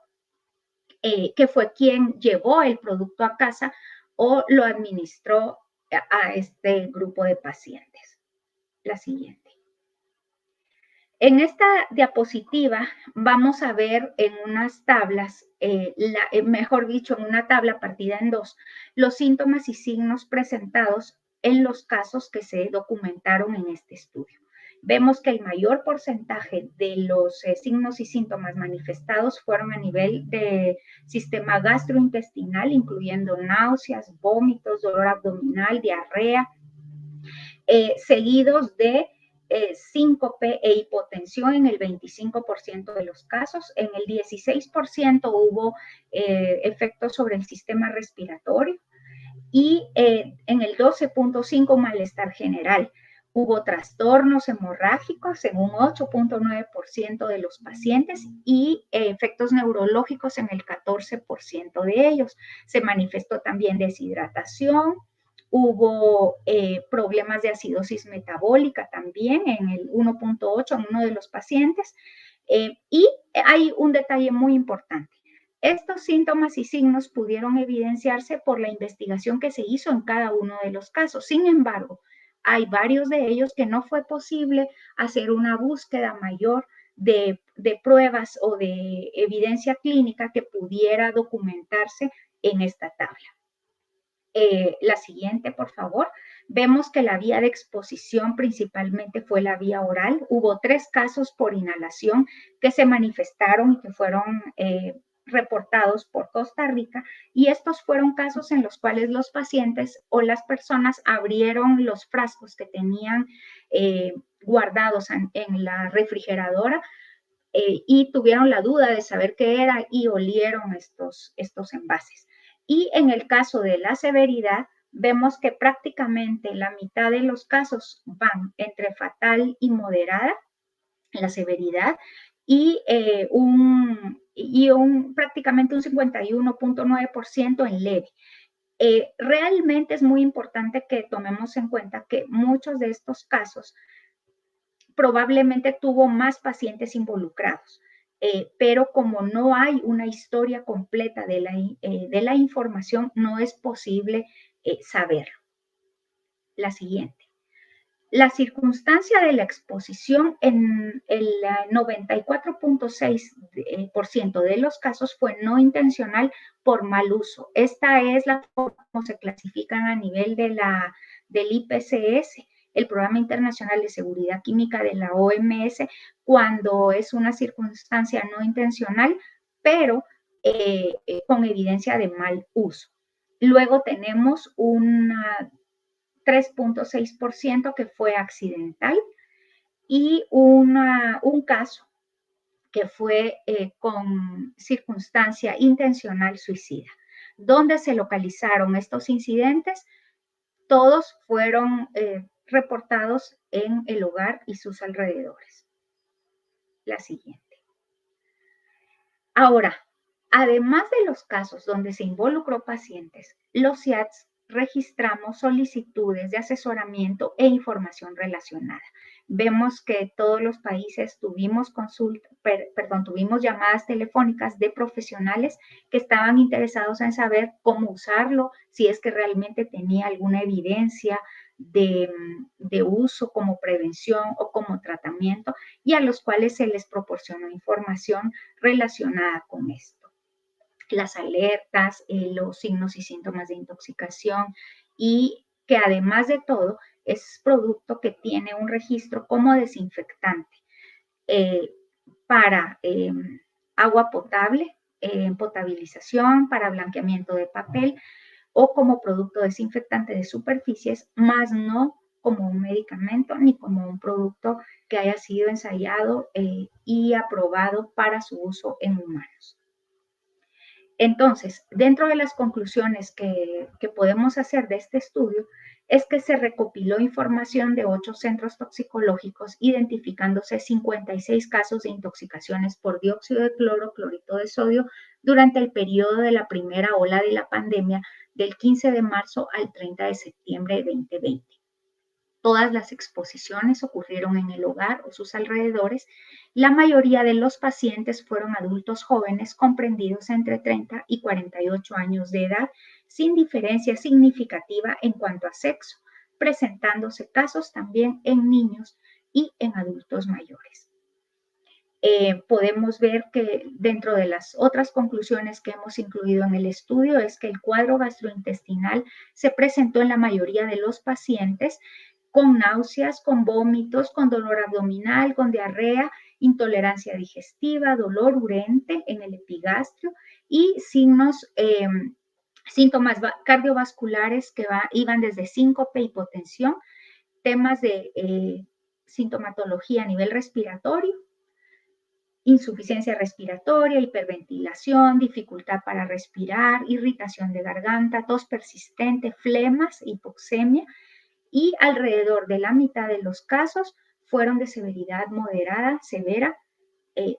que fue quien llevó el producto a casa o lo administró a este grupo de pacientes. La siguiente. En esta diapositiva vamos a ver en unas tablas, mejor dicho, en una tabla partida en dos, los síntomas y signos presentados en los casos que se documentaron en este estudio. Vemos que el mayor porcentaje de los signos y síntomas manifestados fueron a nivel de sistema gastrointestinal, incluyendo náuseas, vómitos, dolor abdominal, diarrea, seguidos de síncope e hipotensión en el 25% de los casos. En el 16% hubo efectos sobre el sistema respiratorio y en el 12.5% malestar general. Hubo trastornos hemorrágicos en un 8.9% de los pacientes y efectos neurológicos en el 14% de ellos. Se manifestó también deshidratación. Hubo problemas de acidosis metabólica también en el 1.8 en uno de los pacientes. Y hay un detalle muy importante. Estos síntomas y signos pudieron evidenciarse por la investigación que se hizo en cada uno de los casos. Sin embargo, hay varios de ellos que no fue posible hacer una búsqueda mayor de pruebas o de evidencia clínica que pudiera documentarse en esta tabla. La siguiente, por favor. Vemos que la vía de exposición principalmente fue la vía oral. Hubo 3 casos por inhalación que se manifestaron y que fueron reportados por Costa Rica, y estos fueron casos en los cuales los pacientes o las personas abrieron los frascos que tenían guardados en la refrigeradora y tuvieron la duda de saber qué era y olieron estos envases. Y en el caso de la severidad, vemos que prácticamente la mitad de los casos van entre fatal y moderada, la severidad, y prácticamente un 51.9% en leve. Realmente es muy importante que tomemos en cuenta que muchos de estos casos probablemente tuvo más pacientes involucrados. Pero como no hay una historia completa de la información, no es posible saberlo. La siguiente. La circunstancia de la exposición en el 94.6% de los casos fue no intencional por mal uso. Esta es la forma como se clasifican a nivel del IPCS, el Programa Internacional de Seguridad Química de la OMS, cuando es una circunstancia no intencional, pero con evidencia de mal uso. Luego tenemos una 3.6% que fue accidental y un caso que fue con circunstancia intencional suicida. ¿Dónde se localizaron estos incidentes? Todos fueron reportados en el hogar y sus alrededores. la siguiente. Ahora, además de los casos donde se involucró pacientes, los CIADS registramos solicitudes de asesoramiento e información relacionada. Vemos que todos los países tuvimos llamadas telefónicas de profesionales que estaban interesados en saber cómo usarlo, si es que realmente tenía alguna evidencia de uso como prevención o como tratamiento, y a los cuales se les proporcionó información relacionada con esto. Las alertas, los signos y síntomas de intoxicación, y que además de todo es producto que tiene un registro como desinfectante para agua potable, potabilización, para blanqueamiento de papel o como producto desinfectante de superficies, más no como un medicamento ni como un producto que haya sido ensayado y aprobado para su uso en humanos. Entonces, dentro de las conclusiones que podemos hacer de este estudio es que se recopiló información de 8 centros toxicológicos, identificándose 56 casos de intoxicaciones por dióxido de cloro, clorito de sodio, durante el periodo de la primera ola de la pandemia del 15 de marzo al 30 de septiembre de 2020. Todas las exposiciones ocurrieron en el hogar o sus alrededores. La mayoría de los pacientes fueron adultos jóvenes comprendidos entre 30 y 48 años de edad, sin diferencia significativa en cuanto a sexo, presentándose casos también en niños y en adultos mayores. Podemos ver que dentro de las otras conclusiones que hemos incluido en el estudio es que el cuadro gastrointestinal se presentó en la mayoría de los pacientes con náuseas, con vómitos, con dolor abdominal, con diarrea, intolerancia digestiva, dolor urente en el epigastrio y síntomas cardiovasculares que iban desde síncope, hipotensión, temas de sintomatología a nivel respiratorio, insuficiencia respiratoria, hiperventilación, dificultad para respirar, irritación de garganta, tos persistente, flemas, hipoxemia, y alrededor de la mitad de los casos fueron de severidad moderada, severa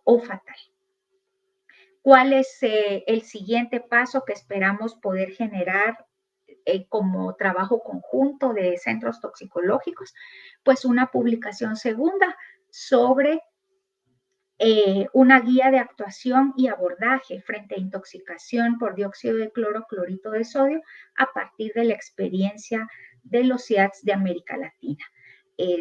o fatal. ¿Cuál es el siguiente paso que esperamos poder generar como trabajo conjunto de centros toxicológicos? Pues una publicación segunda sobre una guía de actuación y abordaje frente a intoxicación por dióxido de cloro, clorito de sodio, a partir de la experiencia de los CIADS de América Latina.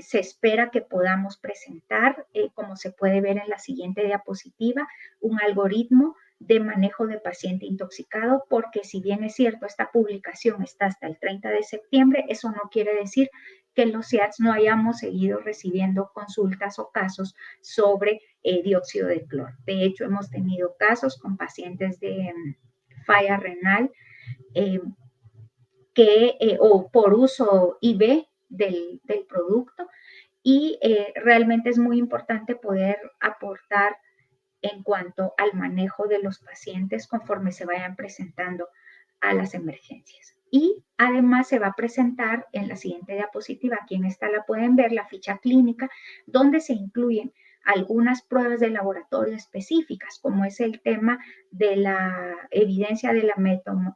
Se espera que podamos presentar, como se puede ver en la siguiente diapositiva, un algoritmo de manejo de paciente intoxicado, porque si bien es cierto, esta publicación está hasta el 30 de septiembre, eso no quiere decir que los CIADS no hayamos seguido recibiendo consultas o casos sobre dióxido de cloro. De hecho, hemos tenido casos con pacientes de falla renal o por uso IV del producto, y realmente es muy importante poder aportar en cuanto al manejo de los pacientes conforme se vayan presentando a las emergencias. Y además se va a presentar en la siguiente diapositiva, aquí en esta la pueden ver, la ficha clínica, donde se incluyen algunas pruebas de laboratorio específicas, como es el tema de la evidencia de la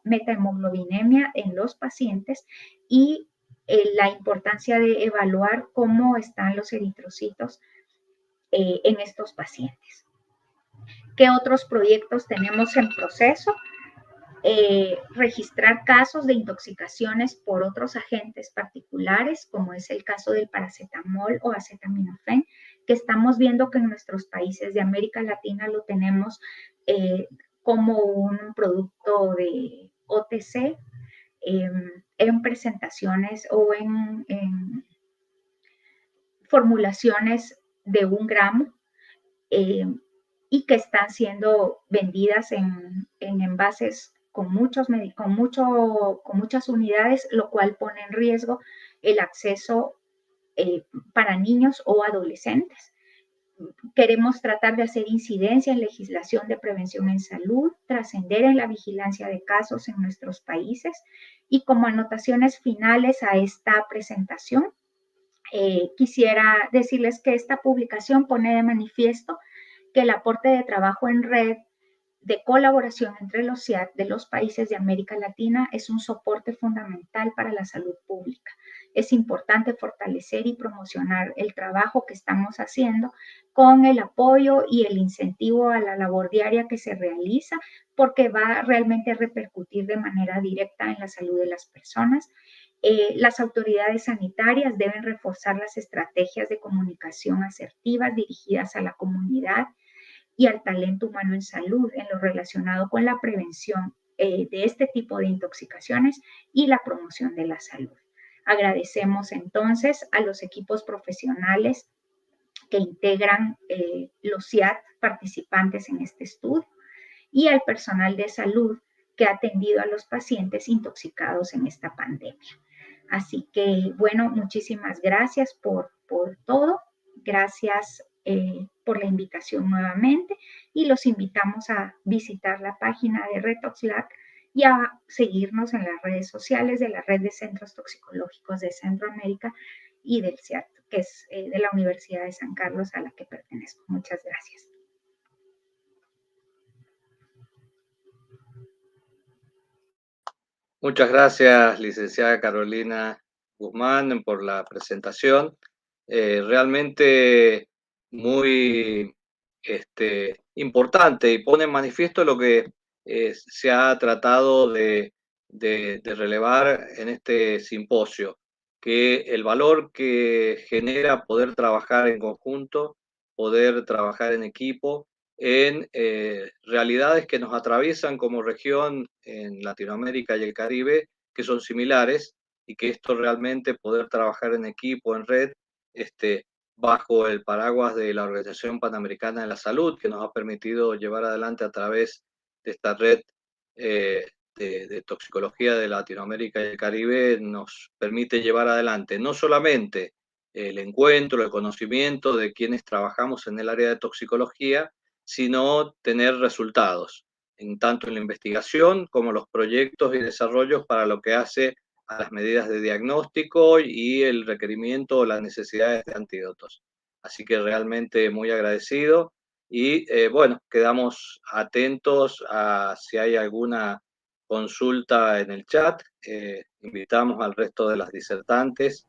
metahemoglobinemia en los pacientes y la importancia de evaluar cómo están los eritrocitos en estos pacientes. ¿Qué otros proyectos tenemos en proceso? Registrar casos de intoxicaciones por otros agentes particulares, como es el caso del paracetamol o acetaminofén, que estamos viendo que en nuestros países de América Latina lo tenemos como un producto de OTC en presentaciones o en formulaciones de 1 gramo y que están siendo vendidas en envases con muchas unidades, lo cual pone en riesgo el acceso para niños o adolescentes. Queremos tratar de hacer incidencia en legislación de prevención en salud, trascender en la vigilancia de casos en nuestros países, y como anotaciones finales a esta presentación, quisiera decirles que esta publicación pone de manifiesto que el aporte de trabajo en red de colaboración entre los CIAT de los países de América Latina es un soporte fundamental para la salud pública. Es importante fortalecer y promocionar el trabajo que estamos haciendo con el apoyo y el incentivo a la labor diaria que se realiza, porque va realmente a repercutir de manera directa en la salud de las personas. Las autoridades sanitarias deben reforzar las estrategias de comunicación asertivas dirigidas a la comunidad y al talento humano en salud en lo relacionado con la prevención de este tipo de intoxicaciones y la promoción de la salud. Agradecemos entonces a los equipos profesionales que integran los CIAT participantes en este estudio y al personal de salud que ha atendido a los pacientes intoxicados en esta pandemia. Así que, bueno, muchísimas gracias por todo. Gracias por la invitación nuevamente y los invitamos a visitar la página de ReToxLab y a seguirnos en las redes sociales de la Red de Centros Toxicológicos de Centroamérica y del CIAT, que es de la Universidad de San Carlos a la que pertenezco. Muchas gracias. Muchas gracias, licenciada Carolina Guzmán, por la presentación. Realmente muy importante y pone en manifiesto lo que se ha tratado de relevar en este simposio, que el valor que genera poder trabajar en conjunto, poder trabajar en equipo, en realidades que nos atraviesan como región en Latinoamérica y el Caribe, que son similares, y que esto realmente poder trabajar en equipo, en red, bajo el paraguas de la Organización Panamericana de la Salud, que nos ha permitido llevar adelante a través de esta red de toxicología de Latinoamérica y el Caribe, nos permite llevar adelante no solamente el encuentro, el conocimiento de quienes trabajamos en el área de toxicología, sino tener resultados, tanto en la investigación como los proyectos y desarrollos para lo que hace a las medidas de diagnóstico y el requerimiento o las necesidades de antídotos. Así que realmente muy agradecido y bueno, quedamos atentos a si hay alguna consulta en el chat. Invitamos al resto de las disertantes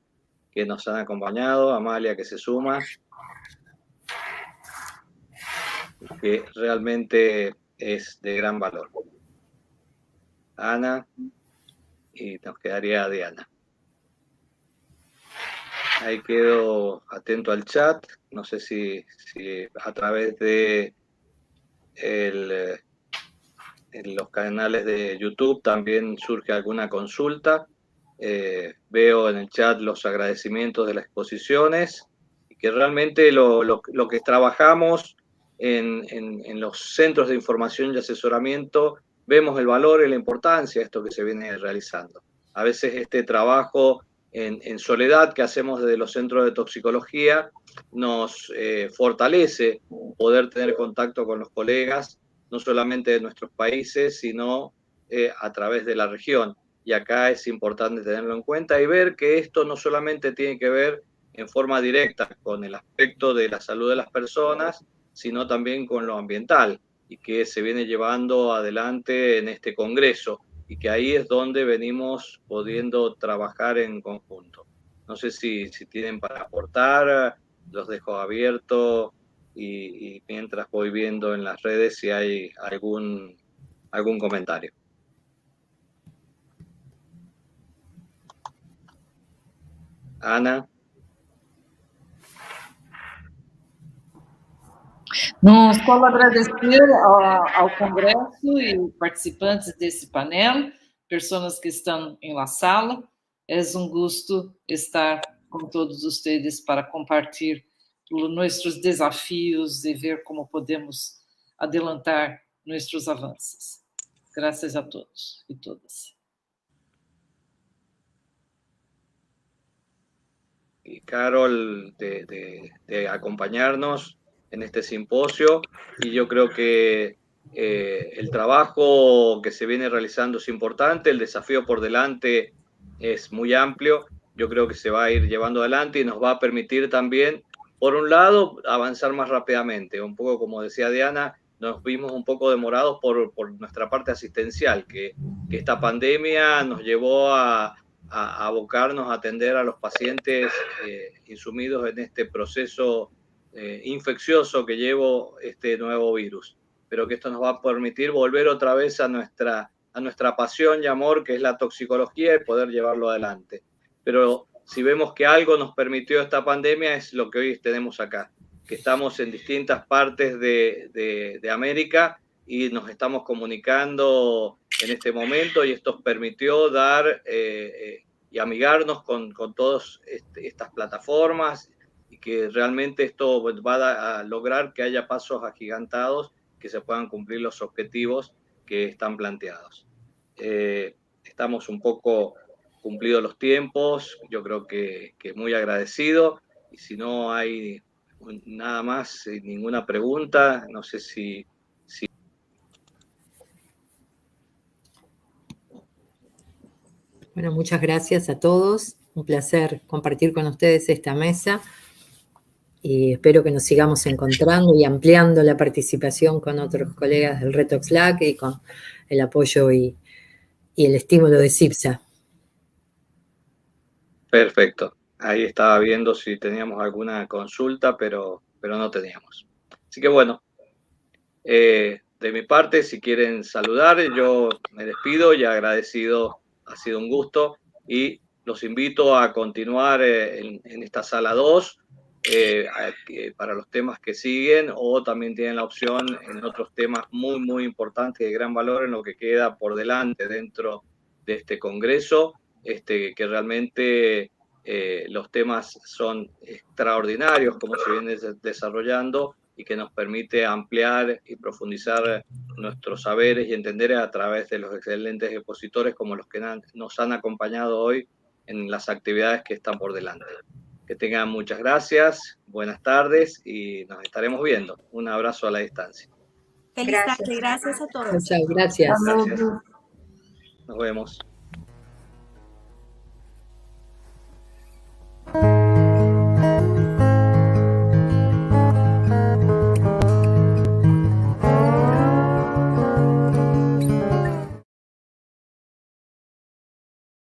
que nos han acompañado, Amalia que se suma, que realmente es de gran valor. Ana, y nos quedaría Diana. Ahí quedo atento al chat. No sé si a través de los canales de YouTube también surge alguna consulta. Veo en el chat los agradecimientos de las exposiciones y que realmente lo que trabajamos en los centros de información y asesoramiento, vemos el valor y la importancia de esto que se viene realizando. A veces este trabajo en soledad que hacemos desde los centros de toxicología nos fortalece poder tener contacto con los colegas, no solamente de nuestros países, sino a través de la región. Y acá es importante tenerlo en cuenta y ver que esto no solamente tiene que ver en forma directa con el aspecto de la salud de las personas, sino también con lo ambiental, y que se viene llevando adelante en este congreso, y que ahí es donde venimos pudiendo trabajar en conjunto. No sé si tienen para aportar, los dejo abiertos y mientras voy viendo en las redes si hay algún comentario. Ana. Não, só agradecer ao Congresso e participantes desse painel, pessoas que estão em la sala. É um gosto estar com todos vocês para compartilhar nossos desafios e ver como podemos adelantar nossos avanços. Graças a todos e todas. Y Carol, de acompañarnos en este simposio, y yo creo que el trabajo que se viene realizando es importante, el desafío por delante es muy amplio, yo creo que se va a ir llevando adelante y nos va a permitir también por un lado, avanzar más rápidamente. Un poco como decía Diana, nos vimos un poco demorados por nuestra parte asistencial, que esta pandemia nos llevó a abocarnos a atender a los pacientes insumidos en este proceso infeccioso que llevó este nuevo virus. Pero que esto nos va a permitir volver otra vez a nuestra pasión y amor, que es la toxicología, y poder llevarlo adelante. Pero si vemos que algo nos permitió esta pandemia, es lo que hoy tenemos acá, que estamos en distintas partes de América y nos estamos comunicando en este momento, y esto permitió dar y amigarnos con todas estas plataformas, y que realmente esto va a lograr que haya pasos agigantados, que se puedan cumplir los objetivos que están planteados. Estamos un poco cumplidos los tiempos, yo creo que muy agradecido, y si no hay nada más, ninguna pregunta, no sé si... Bueno, muchas gracias a todos, un placer compartir con ustedes esta mesa, y espero que nos sigamos encontrando y ampliando la participación con otros colegas del RETOX-LAC y con el apoyo y el estímulo de CIPSA. Perfecto. Ahí estaba viendo si teníamos alguna consulta, pero no teníamos. Así que bueno, de mi parte, si quieren saludar, yo me despido y agradecido, ha sido un gusto, y los invito a continuar en esta sala 2 para los temas que siguen, o también tienen la opción en otros temas muy, muy importantes y de gran valor en lo que queda por delante dentro de este congreso, que realmente los temas son extraordinarios, como se viene desarrollando, y que nos permite ampliar y profundizar nuestros saberes y entender a través de los excelentes expositores como los que nos han acompañado hoy en las actividades que están por delante. Que tengan muchas gracias, buenas tardes, y nos estaremos viendo. Un abrazo a la distancia. Feliz tarde, gracias a todos. Muchas gracias. Gracias. Nos vemos.